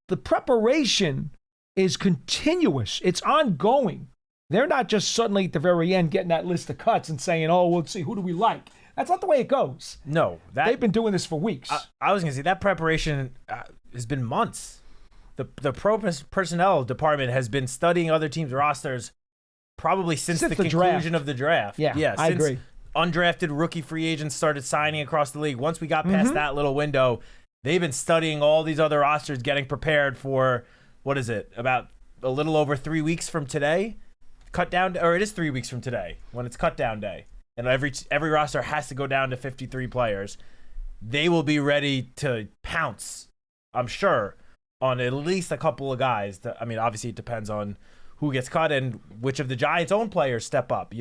[SPEAKER 1] the preparation is continuous. It's ongoing. They're not just suddenly at the very end getting that list of cuts and saying, oh, let's see, who do we like? That's not the way it goes.
[SPEAKER 2] No.
[SPEAKER 1] They've been doing this for weeks.
[SPEAKER 2] I was going to say, that preparation has been months. The pro personnel department has been studying other teams' rosters probably since the conclusion of the draft.
[SPEAKER 1] Yeah, I agree.
[SPEAKER 2] Undrafted rookie free agents started signing across the league. Once we got past that little window, they've been studying all these other rosters, getting prepared for, what is it, about a little over 3 weeks from today? It is 3 weeks from today when it's cut down day. And every roster has to go down to 53 players. They will be ready to pounce, I'm sure, on at least a couple of guys. I mean, obviously it depends on who gets cut and which of the Giants' own players step up.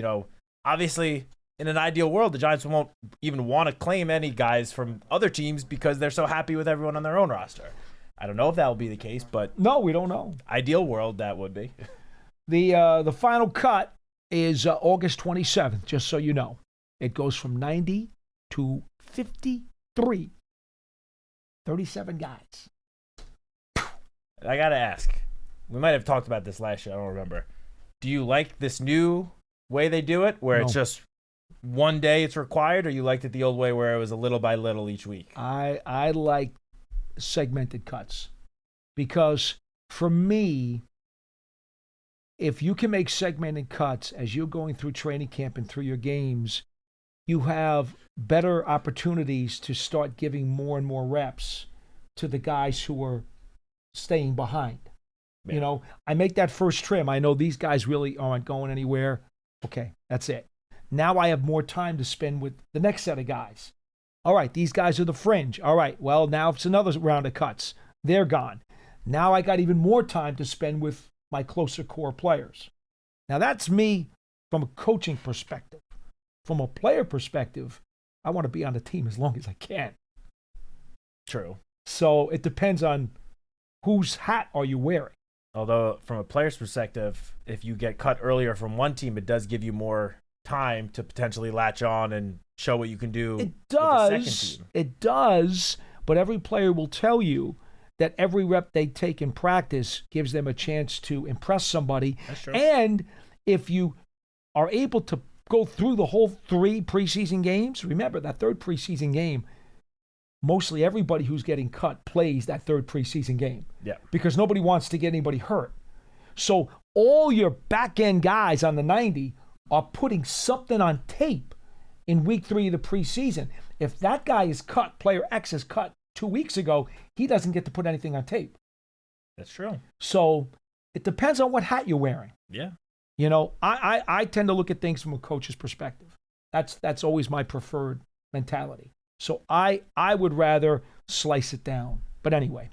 [SPEAKER 2] Obviously in an ideal world, the Giants won't even want to claim any guys from other teams because they're so happy with everyone on their own roster. I don't know if that will be the case, but
[SPEAKER 1] no, we don't know.
[SPEAKER 2] Ideal world, that would be.
[SPEAKER 1] The final cut is August 27th, just so you know. It goes from 90 to 53. 37 guys.
[SPEAKER 2] I got to ask. We might have talked about this last year. I don't remember. Do you like this new way they do it, where it's just one day it's required, or you liked it the old way where it was a little by little each week?
[SPEAKER 1] I like segmented cuts because for me, if you can make segmented cuts as you're going through training camp and through your games, you have better opportunities to start giving more and more reps to the guys who are staying behind.
[SPEAKER 2] Yeah.
[SPEAKER 1] I make that first trim. I know these guys really aren't going anywhere. Okay, that's it. Now I have more time to spend with the next set of guys. All right, these guys are the fringe. All right, well, now it's another round of cuts. They're gone. Now I got even more time to spend with my closer core players. Now that's me from a coaching perspective. From a player perspective, I want to be on the team as long as I can.
[SPEAKER 2] True.
[SPEAKER 1] So it depends on whose hat are you wearing.
[SPEAKER 2] Although from a player's perspective, if you get cut earlier from one team, it does give you more time to potentially latch on and show what you can do
[SPEAKER 1] it does,
[SPEAKER 2] with the second team.
[SPEAKER 1] It does, but every player will tell you that every rep they take in practice gives them a chance to impress somebody.
[SPEAKER 2] That's true.
[SPEAKER 1] And if you are able to go through the whole 3 preseason games, remember that third preseason game, mostly everybody who's getting cut plays that third preseason game.
[SPEAKER 2] Yeah.
[SPEAKER 1] Because nobody wants to get anybody hurt. So all your back-end guys on the 90 are putting something on tape in week 3 of the preseason. If that guy is cut, player X is cut 2 weeks ago, he doesn't get to put anything on tape.
[SPEAKER 2] That's true.
[SPEAKER 1] So it depends on what hat you're wearing.
[SPEAKER 2] Yeah.
[SPEAKER 1] I tend to look at things from a coach's perspective. That's always my preferred mentality. So I would rather slice it down. But anyway,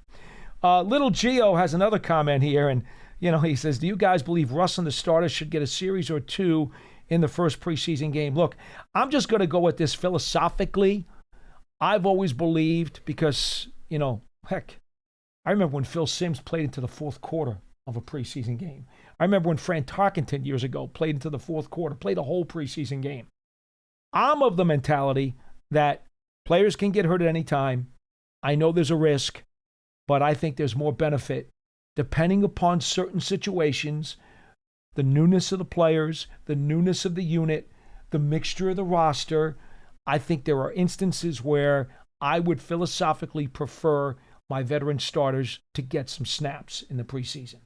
[SPEAKER 1] Little Gio has another comment here, and he says, do you guys believe Russ and the starters should get a series or 2 in the first preseason game? Look, I'm just going to go with this philosophically. I've always believed because, heck, I remember when Phil Simms played into the fourth quarter of a preseason game. I remember when Fran Tarkenton years ago played into the fourth quarter, played a whole preseason game. I'm of the mentality that players can get hurt at any time. I know there's a risk, but I think there's more benefit depending upon certain situations, the newness of the players, the newness of the unit, the mixture of the roster. I think there are instances where I would philosophically prefer my veteran starters to get some snaps in the preseason.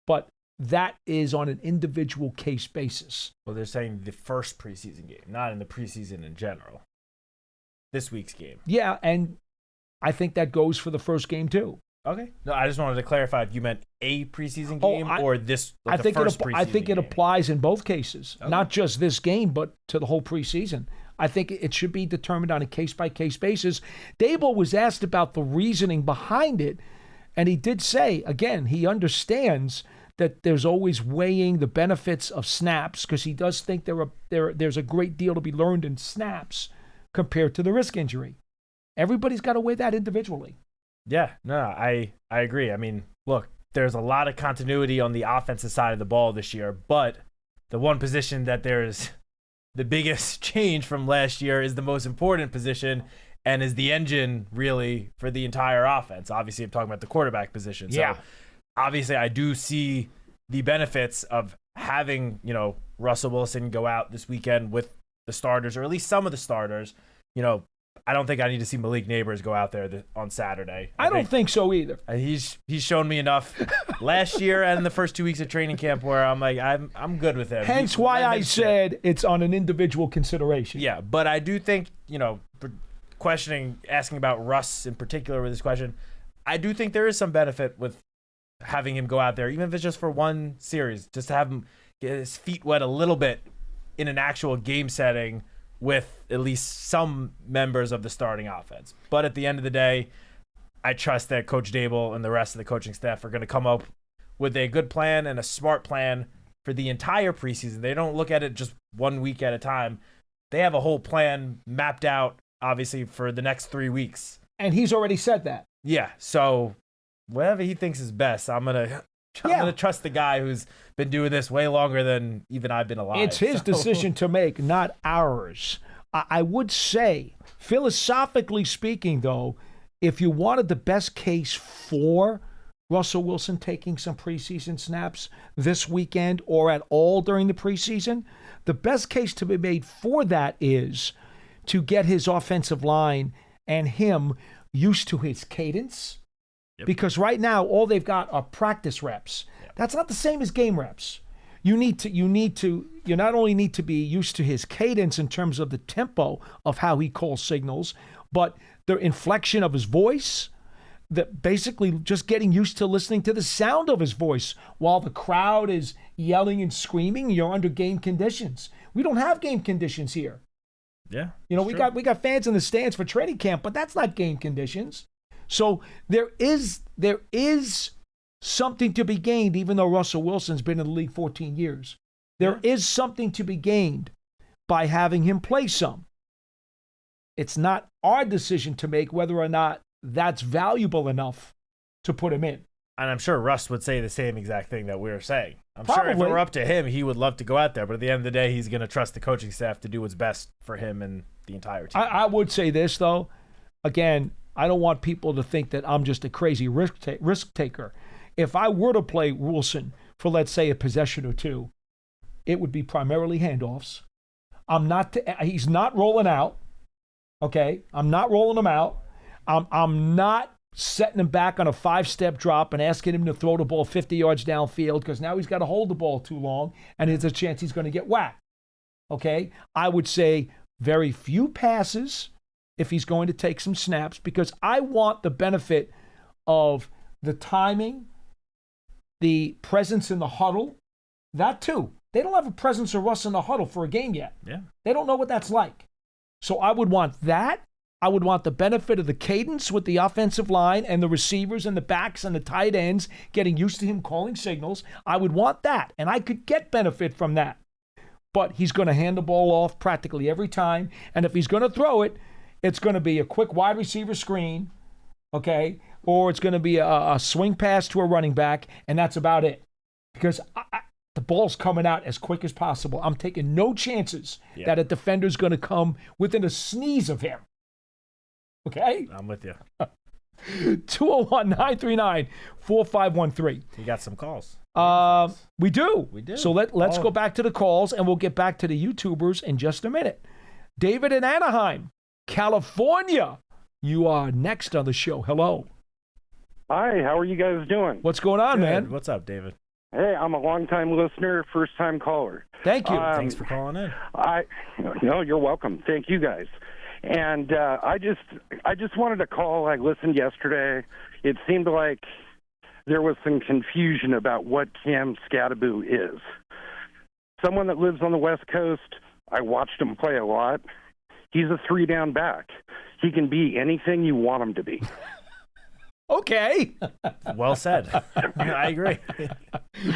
[SPEAKER 1] But that is on an individual case basis.
[SPEAKER 2] Well, they're saying the first preseason game, not in the preseason in general. This week's game.
[SPEAKER 1] Yeah, and I think that goes for the first game too.
[SPEAKER 2] Okay. No, I just wanted to clarify if you meant a preseason game or this.
[SPEAKER 1] I think it applies in both cases,
[SPEAKER 2] okay.
[SPEAKER 1] Not just this game, but to the whole preseason. I think it should be determined on a case-by-case basis. Dable was asked about the reasoning behind it, and he did say, again, he understands that there's always weighing the benefits of snaps because he does think there's a great deal to be learned in snaps compared to the risk injury. Everybody's got to weigh that individually.
[SPEAKER 2] Yeah, no, I agree. I mean, look, there's a lot of continuity on the offensive side of the ball this year, but the one position that there's the biggest change from last year is the most important position and is the engine really for the entire offense. Obviously, I'm talking about the quarterback position.
[SPEAKER 1] Yeah.
[SPEAKER 2] So obviously, I do see the benefits of having, Russell Wilson go out this weekend with the starters, or at least some of the starters. I don't think I need to see Malik Neighbors go out there on Saturday.
[SPEAKER 1] I don't think so either.
[SPEAKER 2] He's shown me enough last year and the first 2 weeks of training camp where I'm like, I'm good with him.
[SPEAKER 1] Hence why I said it's on an individual consideration.
[SPEAKER 2] Yeah, but I do think, asking about Russ in particular with this question, I do think there is some benefit with having him go out there, even if it's just for one series, just to have him get his feet wet a little bit in an actual game setting with at least some members of the starting offense. But at the end of the day, I trust that Coach Dable and the rest of the coaching staff are going to come up with a good plan and a smart plan for the entire preseason. They don't look at it just 1 week at a time. They have a whole plan mapped out, obviously, for the next 3 weeks.
[SPEAKER 1] And he's already said that.
[SPEAKER 2] Yeah, so whatever he thinks is best, I'm gonna trust the guy who's been doing this way longer than even I've been alive.
[SPEAKER 1] It's his decision to make, not ours. I would say, philosophically speaking, though, if you wanted the best case for Russell Wilson taking some preseason snaps this weekend or at all during the preseason, the best case to be made for that is to get his offensive line and him used to his cadence. Yep. Because right now, all they've got are practice reps. Yep. That's not the same as game reps. You not only need to be used to his cadence in terms of the tempo of how he calls signals, but the inflection of his voice, basically just getting used to listening to the sound of his voice while the crowd is yelling and screaming. You're under game conditions. We don't have game conditions here.
[SPEAKER 2] Yeah.
[SPEAKER 1] We got fans in the stands for training camp, but that's not game conditions. So there is something to be gained, even though Russell Wilson's been in the league 14 years. There is something to be gained by having him play some. It's not our decision to make whether or not that's valuable enough to put him in.
[SPEAKER 2] And I'm sure Russ would say the same exact thing that we were saying. I'm
[SPEAKER 1] Probably.
[SPEAKER 2] sure if it were up to him, he would love to go out there. But at the end of the day, he's going to trust the coaching staff to do what's best for him and the entire team.
[SPEAKER 1] I would say this, though. Again, I don't want people to think that I'm just a crazy risk taker. If I were to play Wilson for, let's say, a possession or two, it would be primarily handoffs. He's not rolling out. Okay? I'm not rolling him out. I'm not setting him back on a 5-step drop and asking him to throw the ball 50 yards downfield because now he's got to hold the ball too long and there's a chance he's going to get whacked. Okay? I would say very few passes if he's going to take some snaps because I want the benefit of the timing, the presence in the huddle, that too. They don't have a presence of Russ in the huddle for a game yet.
[SPEAKER 2] Yeah.
[SPEAKER 1] They don't know what that's like. So I would want that. I would want the benefit of the cadence with the offensive line and the receivers and the backs and the tight ends getting used to him calling signals. I would want that, and I could get benefit from that. But he's going to hand the ball off practically every time, and if he's going to throw it, it's going to be a quick wide receiver screen, okay, or it's going to be a swing pass to a running back, and that's about it. Because the ball's coming out as quick as possible. I'm taking no chances that a defender's going to come within a sneeze of him. Okay?
[SPEAKER 2] I'm with you.
[SPEAKER 1] 201-939-4513.
[SPEAKER 2] You got some calls.
[SPEAKER 1] We do. So let's go back to the calls, and we'll get back to the YouTubers in just a minute. David in Anaheim, California. You are next on the show. Hello.
[SPEAKER 4] Hi, how are you guys doing?
[SPEAKER 1] What's going on,
[SPEAKER 2] Good.
[SPEAKER 1] man?
[SPEAKER 2] What's up, David?
[SPEAKER 4] Hey, I'm a long-time listener, first-time caller.
[SPEAKER 1] Thank you.
[SPEAKER 2] Thanks for calling in.
[SPEAKER 4] No, you're welcome. Thank you, guys. And I just wanted to call. I listened yesterday. It seemed like there was some confusion about what Cam Scadaboo is. Someone that lives on the West Coast, I watched him play a lot. He's a 3-down back. He can be anything you want him to be.
[SPEAKER 1] Okay.
[SPEAKER 2] Well said. I agree.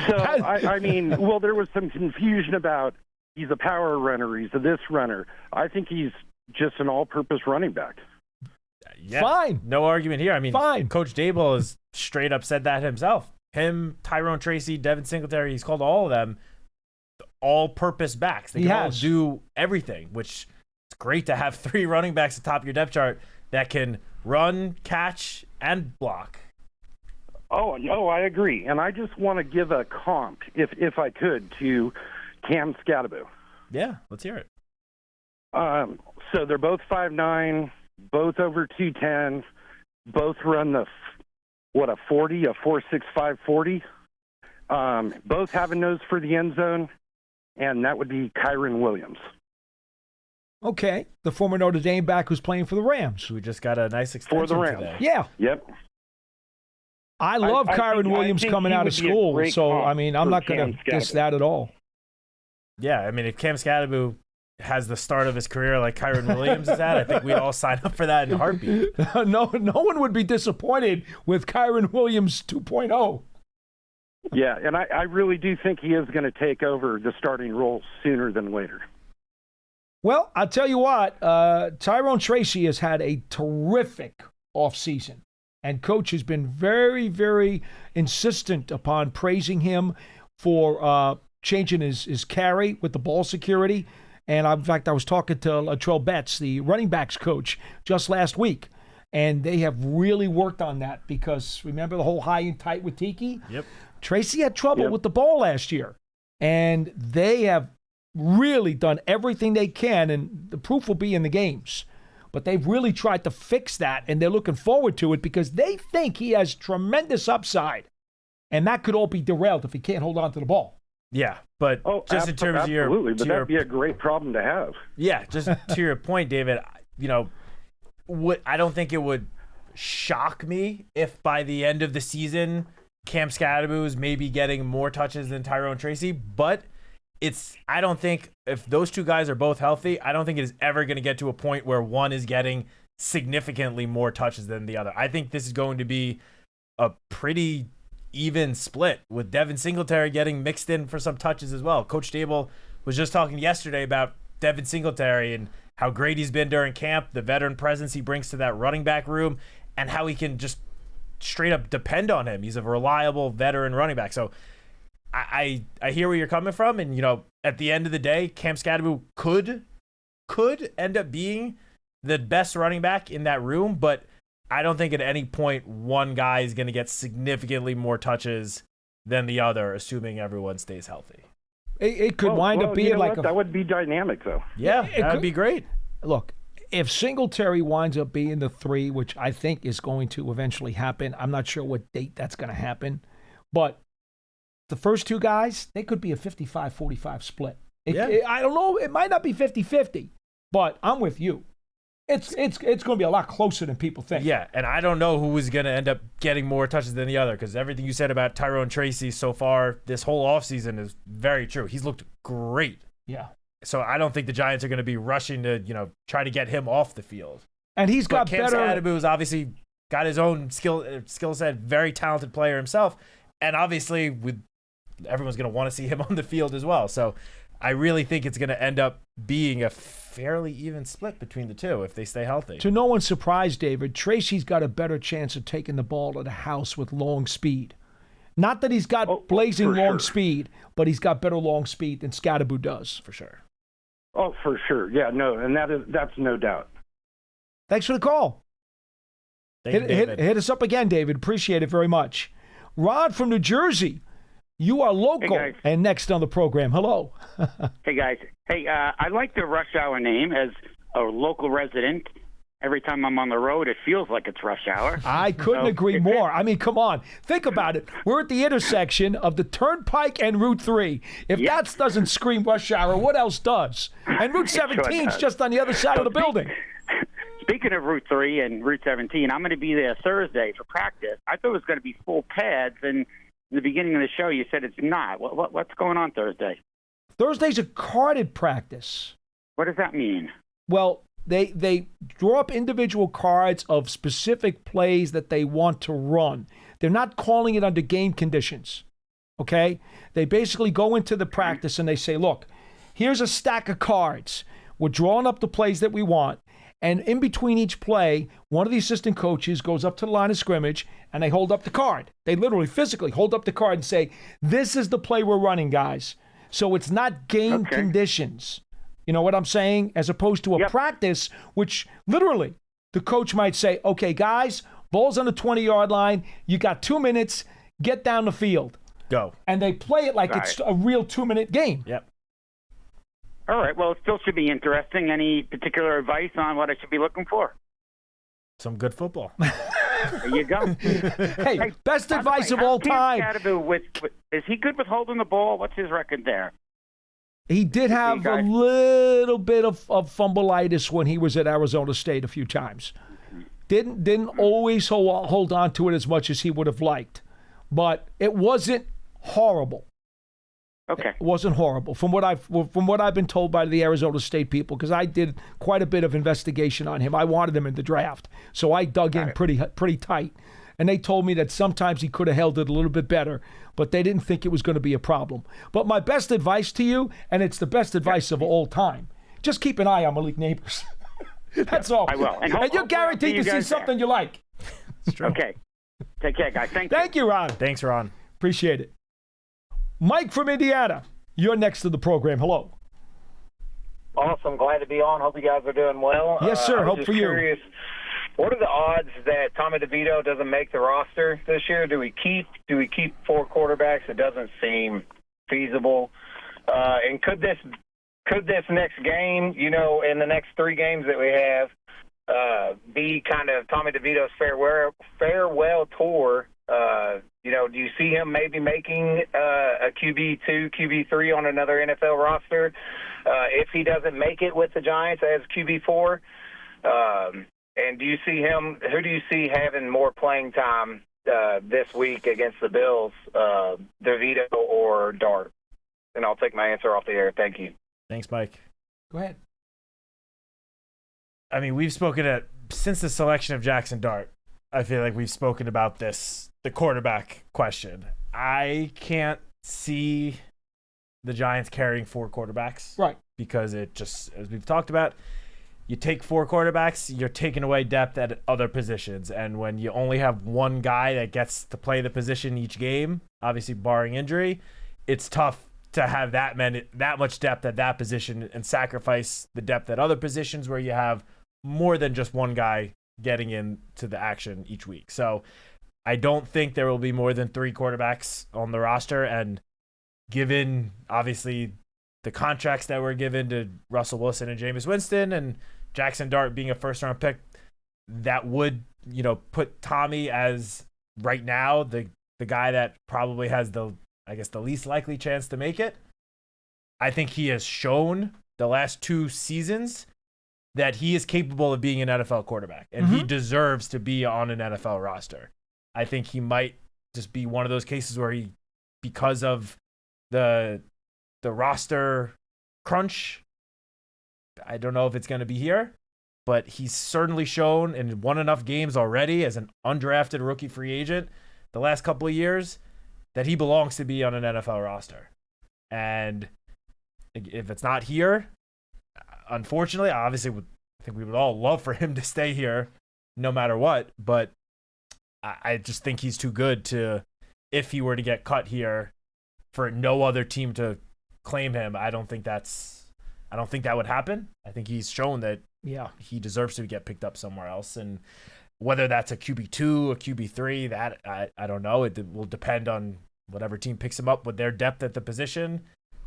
[SPEAKER 4] So, I mean, there was some confusion about he's a power runner, he's a this runner. I think he's just an all-purpose running back.
[SPEAKER 2] Yeah,
[SPEAKER 1] fine.
[SPEAKER 2] No argument here. I mean,
[SPEAKER 1] fine.
[SPEAKER 2] Coach Dable has straight up said that himself. Him, Tyrone Tracy, Devin Singletary, he's called all of them all-purpose backs. They can all do everything, which is great to have 3 running backs at the top of your depth chart that can run, catch, and block.
[SPEAKER 4] Oh, no, I agree. And I just want to give a comp, if I could, to Cam Scadaboo.
[SPEAKER 2] Yeah, let's hear it.
[SPEAKER 4] So they're both 5'9", both over 210, both run a 4.65 40. Both have a nose for the end zone, and that would be Kyron Williams.
[SPEAKER 1] Okay, the former Notre Dame back who's playing for the Rams.
[SPEAKER 2] We just got a nice extension
[SPEAKER 4] for the Rams.
[SPEAKER 2] Today.
[SPEAKER 1] Yeah.
[SPEAKER 4] Yep.
[SPEAKER 1] I love Kyron Williams coming out of school, so I mean, I'm not going to diss that at all.
[SPEAKER 2] Yeah, I mean, if Cam Scadaboo has the start of his career like Kyron Williams is at, I think we'd all sign up for that in a heartbeat.
[SPEAKER 1] No one would be disappointed with Kyron Williams 2.0.
[SPEAKER 4] Yeah, and I really do think he is going to take over the starting role sooner than later.
[SPEAKER 1] Well, I'll tell you what, Tyrone Tracy has had a terrific offseason, and Coach has been very, very insistent upon praising him for changing his carry with the ball security. And in fact, I was talking to Latrell Betts, the running backs coach, just last week, and they have really worked on that because remember the whole high and tight with Tiki?
[SPEAKER 2] Yep.
[SPEAKER 1] Tracy had trouble with the ball last year, and they have really done everything they can, and the proof will be in the games. But they've really tried to fix that, and they're looking forward to it because they think he has tremendous upside, and that could all be derailed if he can't hold on to the ball.
[SPEAKER 2] Yeah, but just in terms of your...
[SPEAKER 4] Absolutely, but that'd be a great problem to have.
[SPEAKER 2] Yeah, just to your point, David, I don't think it would shock me if by the end of the season, Cam Scadaboo is maybe getting more touches than Tyrone Tracy, but I don't think if those two guys are both healthy, I don't think it is ever going to get to a point where one is getting significantly more touches than the other. I think this is going to be a pretty even split with Devin Singletary getting mixed in for some touches as well. Coach Dable was just talking yesterday about Devin Singletary and how great he's been during camp, the veteran presence he brings to that running back room, and how he can just straight up depend on him. He's a reliable veteran running back. So I hear where you're coming from, and at the end of the day, Cam Scadaboo could end up being the best running back in that room, but I don't think at any point one guy is going to get significantly more touches than the other, assuming everyone stays healthy.
[SPEAKER 1] It could wind up being like
[SPEAKER 4] that would be dynamic, though.
[SPEAKER 2] Yeah, that would be great.
[SPEAKER 1] Look, if Singletary winds up being the 3, which I think is going to eventually happen, I'm not sure what date that's going to happen, but the first two guys, they could be a 55-45 split. I don't know. It might not be 50-50, but I'm with you. It's going to be a lot closer than people think.
[SPEAKER 2] Yeah, and I don't know who is going to end up getting more touches than the other because everything you said about Tyrone Tracy so far this whole offseason is very true. He's looked great.
[SPEAKER 1] Yeah.
[SPEAKER 2] So I don't think the Giants are going to be rushing to, try to get him off the field.
[SPEAKER 1] And he's got
[SPEAKER 2] Cam
[SPEAKER 1] better.
[SPEAKER 2] Scadaboo's obviously got his own skill set, very talented player himself, and obviously everyone's going to want to see him on the field as well. So I really think it's going to end up being a fairly even split between the two if they stay healthy.
[SPEAKER 1] To no one's surprise, David, Tracy's got a better chance of taking the ball to the house with long speed. Not that he's got blazing long speed, but he's got better long speed than Scadaboo does.
[SPEAKER 2] For sure.
[SPEAKER 4] Oh, for sure. Yeah, no, and that's no doubt.
[SPEAKER 1] Thanks for the call. Hit us up again, David. Appreciate it very much. Rod from New Jersey. You are local and next on the program. Hello.
[SPEAKER 5] Hey, guys. Hey, I like the rush hour name as a local resident. Every time I'm on the road, it feels like it's rush hour.
[SPEAKER 1] I couldn't agree more. I mean, come on. Think about it. We're at the intersection of the Turnpike and Route 3 If that doesn't scream rush hour, what else does? And Route 17 is just on the other side of the building.
[SPEAKER 5] Speaking of Route 3 and Route 17, I'm going to be there Thursday for practice. I thought it was going to be full pads, and in the beginning of the show, you said it's not. What's going on Thursday?
[SPEAKER 1] Thursday's a carded practice.
[SPEAKER 5] What does that mean?
[SPEAKER 1] Well, they draw up individual cards of specific plays that they want to run. They're not calling it under game conditions, okay? They basically go into the practice and they say, look, here's a stack of cards. We're drawing up the plays that we want. And in between each play, one of the assistant coaches goes up to the line of scrimmage and they hold up the card. They literally physically hold up the card and say, this is the play we're running, guys. So it's not game conditions. You know what I'm saying? As opposed to a practice, which literally the coach might say, okay, guys, ball's on the 20-yard line. You got 2 minutes. Get down the field.
[SPEAKER 2] Go.
[SPEAKER 1] And they play it like it's a real 2-minute game.
[SPEAKER 2] Yep.
[SPEAKER 5] All right. Well, it still should be interesting. Any particular advice on what I should be looking for?
[SPEAKER 2] Some good football.
[SPEAKER 5] There you go.
[SPEAKER 1] Hey, best advice of all time.
[SPEAKER 5] Is he good with holding the ball? What's his record there?
[SPEAKER 1] He did have a little bit of fumbleitis when he was at Arizona State a few times. Didn't always hold on to it as much as he would have liked. But it wasn't horrible.
[SPEAKER 5] Okay.
[SPEAKER 1] It wasn't horrible from what I've been told by the Arizona State people, because I did quite a bit of investigation on him. I wanted him in the draft, so I dug in pretty tight. And they told me that sometimes he could have held it a little bit better, but they didn't think it was going to be a problem. But my best advice to you, and it's the best advice of all time, just keep an eye on Malik Neighbors. That's all.
[SPEAKER 5] I will. And
[SPEAKER 1] you're guaranteed to see something you like.
[SPEAKER 5] Okay. Take care, guys. Thank you.
[SPEAKER 1] Thank you, Ron.
[SPEAKER 2] Thanks, Ron.
[SPEAKER 1] Appreciate it. Mike from Indiana, you're next to the program. Hello.
[SPEAKER 6] Awesome. Glad to be on. Hope you guys are doing well.
[SPEAKER 1] Yes, sir. Hope for you.
[SPEAKER 6] Curious, what are the odds that Tommy DeVito doesn't make the roster this year? Do we keep 4 quarterbacks? It doesn't seem feasible. And could this next game, in the next 3 games that we have, be kind of Tommy DeVito's farewell tour? Do you see him maybe making a QB2, QB3 on another NFL roster if he doesn't make it with the Giants as QB4? And who do you see having more playing time this week against the Bills, DeVito or Dart? And I'll take my answer off the air. Thank you.
[SPEAKER 2] Thanks, Mike.
[SPEAKER 1] Go ahead.
[SPEAKER 2] I mean, we've spoken since the selection of Jackson Dart. I feel like we've spoken about the quarterback question. I can't see the Giants carrying 4 quarterbacks.
[SPEAKER 1] Right.
[SPEAKER 2] Because it just, as we've talked about, you take 4 quarterbacks, you're taking away depth at other positions. And when you only have one guy that gets to play the position each game, obviously barring injury, it's tough to have that much depth at that position and sacrifice the depth at other positions where you have more than just one guy getting into the action each week. So I don't think there will be more than 3 quarterbacks on the roster. And given, obviously, the contracts that were given to Russell Wilson and Jameis Winston and Jackson Dart being a first-round pick, that would, put Tommy as, right now, the guy that probably has the least likely chance to make it. I think he has shown the last 2 seasons that he is capable of being an NFL quarterback, and he deserves to be on an NFL roster. I think he might just be one of those cases where because of the roster crunch, I don't know if it's going to be here, but he's certainly shown and won enough games already as an undrafted rookie free agent the last couple of years that he belongs to be on an NFL roster. And if it's not here, unfortunately, obviously, I think we would all love for him to stay here no matter what, but I just think he's too good to, if he were to get cut here, for no other team to claim him. I don't think that would happen. I think he's shown that he deserves to get picked up somewhere else. And whether that's a QB2, a QB3, that I don't know. It will depend on whatever team picks him up, what their depth at the position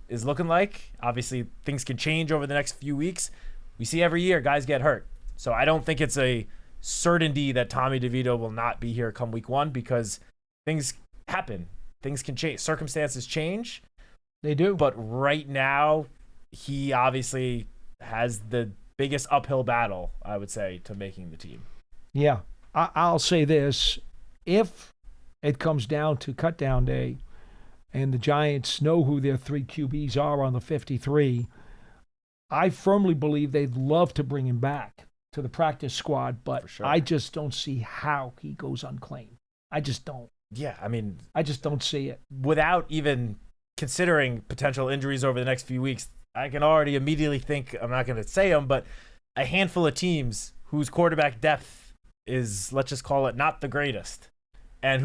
[SPEAKER 2] is looking like. Obviously, things can change over the next few weeks. We see every year guys get hurt. So I don't think it's a certainty that Tommy DeVito will not be here come week 1, because things happen. Things can change. Circumstances change.
[SPEAKER 1] They do.
[SPEAKER 2] But right now, he obviously has the biggest uphill battle, I would say, to making the team.
[SPEAKER 1] Yeah. I'll say this. If it comes down to cut down day and the Giants know who their 3 QBs are on the 53, I firmly believe they'd love to bring him back to the practice squad, but sure. I just don't see how he goes unclaimed. I just don't.
[SPEAKER 2] Yeah, I mean,
[SPEAKER 1] I just don't see it.
[SPEAKER 2] Without even considering potential injuries over the next few weeks, I can already immediately think, I'm not going to say them, but a handful of teams whose quarterback depth is, let's just call it, not the greatest, and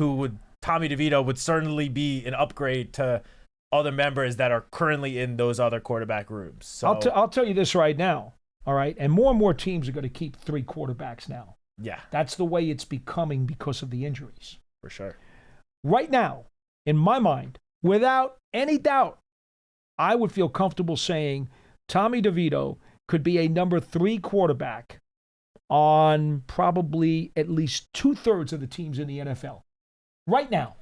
[SPEAKER 2] Tommy DeVito would certainly be an upgrade to other members that are currently in those other quarterback rooms. So
[SPEAKER 1] I'll tell you this right now, all right? And more teams are going to keep 3 quarterbacks now.
[SPEAKER 2] Yeah.
[SPEAKER 1] That's the way it's becoming because of the injuries.
[SPEAKER 2] For sure.
[SPEAKER 1] Right now, in my mind, without any doubt, I would feel comfortable saying Tommy DeVito could be a number 3 quarterback on probably at least 2/3 of the teams in the NFL. Right now,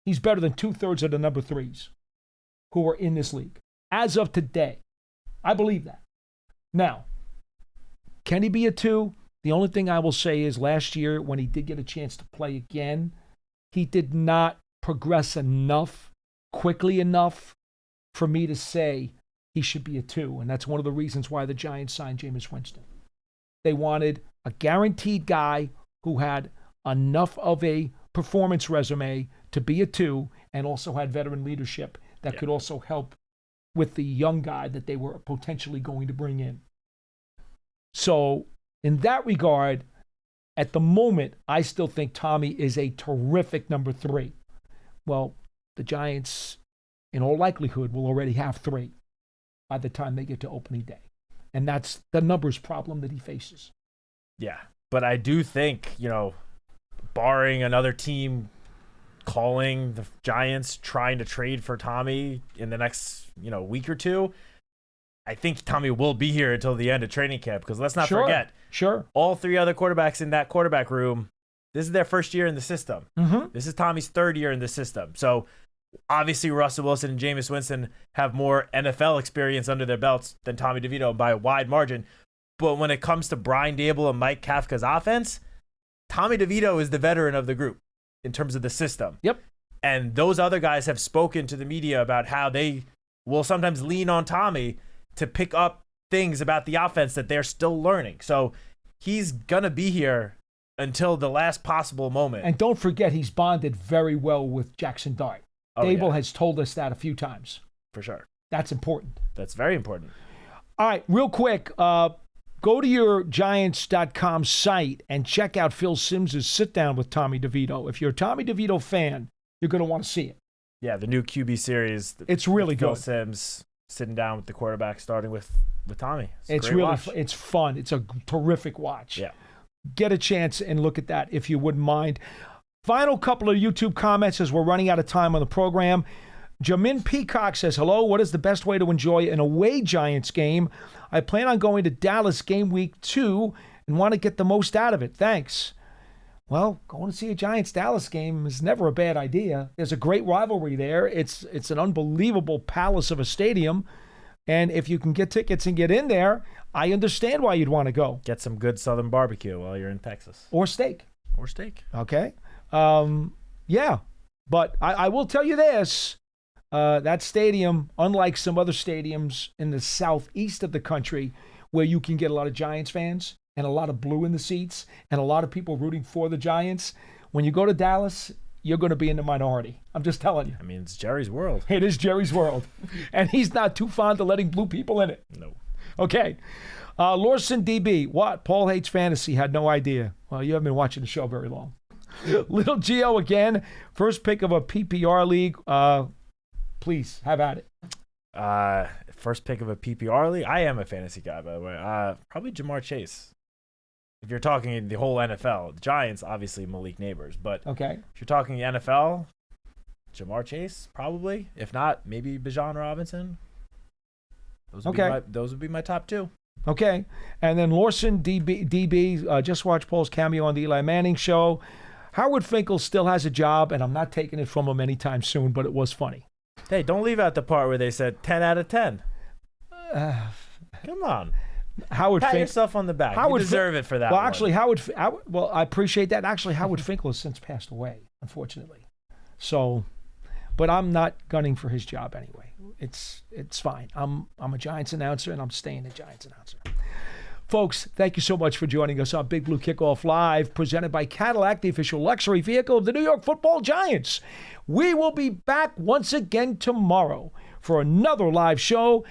[SPEAKER 1] he's better than 2/3 of the number 3s who are in this league. As of today, I believe that. Now, can he be a 2? The only thing I will say is last year when he did get a chance to play again, he did not progress quickly enough for me to say he should be a 2. And that's one of the reasons why the Giants signed Jameis Winston. They wanted a guaranteed guy who had enough of a performance resume to be a 2 and also had veteran leadership that could also help with the young guy that they were potentially going to bring in. So in that regard, at the moment, I still think Tommy is a terrific number 3. Well, the Giants, in all likelihood, will already have 3 by the time they get to opening day. And that's the numbers problem that he faces.
[SPEAKER 2] Yeah, but I do think, barring another team calling the Giants trying to trade for Tommy in the next, week or two, I think Tommy will be here until the end of training camp, because let's not forget.
[SPEAKER 1] Sure.
[SPEAKER 2] All 3 other quarterbacks in that quarterback room, this is their first year in the system.
[SPEAKER 1] Mm-hmm.
[SPEAKER 2] This is Tommy's 3rd year in the system. So obviously Russell Wilson and Jameis Winston have more NFL experience under their belts than Tommy DeVito by a wide margin. But when it comes to Brian Daboll and Mike Kafka's offense, Tommy DeVito is the veteran of the group in terms of the system.
[SPEAKER 1] Yep.
[SPEAKER 2] And those other guys have spoken to the media about how they will sometimes lean on Tommy to pick up things about the offense that they're still learning. So he's going to be here until the last possible moment.
[SPEAKER 1] And don't forget, he's bonded very well with Jackson Dart. Daboll has told us that a few times.
[SPEAKER 2] For sure.
[SPEAKER 1] That's important.
[SPEAKER 2] That's very important.
[SPEAKER 1] All right, real quick, go to your Giants.com site and check out Phil Simms' sit-down with Tommy DeVito. If you're a Tommy DeVito fan, you're going to want to see it.
[SPEAKER 2] Yeah, the new QB series.
[SPEAKER 1] It's really
[SPEAKER 2] Phil
[SPEAKER 1] good.
[SPEAKER 2] Simms sitting down with the quarterback, starting with Tommy.
[SPEAKER 1] It's really it's fun. It's a terrific watch.
[SPEAKER 2] Yeah.
[SPEAKER 1] Get a chance and look at that if you wouldn't mind. Final couple of YouTube comments as we're running out of time on the program. Jamin Peacock says, hello, what is the best way to enjoy an away Giants game? I plan on going to Dallas game week 2 and want to get the most out of it. Thanks. Well, going to see a Giants-Dallas game is never a bad idea. There's a great rivalry there. It's an unbelievable palace of a stadium. And if you can get tickets and get in there, I understand why you'd want to go.
[SPEAKER 2] Get some good Southern barbecue while you're in Texas.
[SPEAKER 1] Or steak. Okay. Yeah. But I will tell you this. That stadium, unlike some other stadiums in the southeast of the country where you can get a lot of Giants fans and a lot of blue in the seats and a lot of people rooting for the Giants, when you go to Dallas, you're going to be in the minority. I'm just telling you.
[SPEAKER 2] I mean, it's Jerry's world.
[SPEAKER 1] It is Jerry's world. And he's not too fond of letting blue people in it.
[SPEAKER 2] No.
[SPEAKER 1] Okay. Lorson DB, what? Paul hates fantasy. Had no idea. Well, you haven't been watching the show very long. Little Gio again. First pick of a PPR league. Please, have at it.
[SPEAKER 2] First pick of a PPR league. I am a fantasy guy, by the way. Probably Jamar Chase. If you're talking the whole NFL, the Giants, obviously Malik Neighbors. But
[SPEAKER 1] okay,
[SPEAKER 2] if you're talking NFL, Jamar Chase, probably. If not, maybe Bijan Robinson. Those would be my top 2.
[SPEAKER 1] Okay. And then Lorson DB, just watched Paul's cameo on the Eli Manning show. Howard Finkel still has a job, and I'm not taking it from him anytime soon, but it was funny.
[SPEAKER 2] Hey, don't leave out the part where they said 10 out of 10. Come on. Pat yourself on the back. You deserve it for that
[SPEAKER 1] Well,
[SPEAKER 2] one.
[SPEAKER 1] actually, I appreciate that. Actually, Howard Finkel has since passed away, unfortunately. So, but I'm not gunning for his job anyway. It's fine. I'm a Giants announcer, and I'm staying a Giants announcer. Folks, thank you so much for joining us on Big Blue Kickoff Live, presented by Cadillac, the official luxury vehicle of the New York Football Giants. We will be back once again tomorrow for another live show,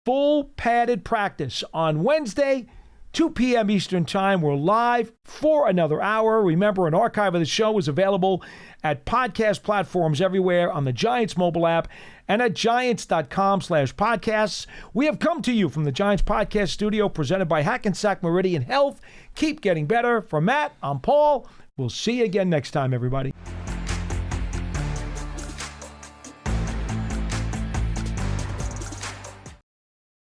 [SPEAKER 1] full padded practice on Wednesday, 2 p.m. Eastern Time. We're live for another hour. Remember, an archive of the show is available at podcast platforms everywhere, on the Giants mobile app, and at giants.com/podcasts. We have come to you from the Giants Podcast Studio, presented by Hackensack Meridian Health. Keep getting better. For Matt, I'm Paul. We'll see you again next time, everybody.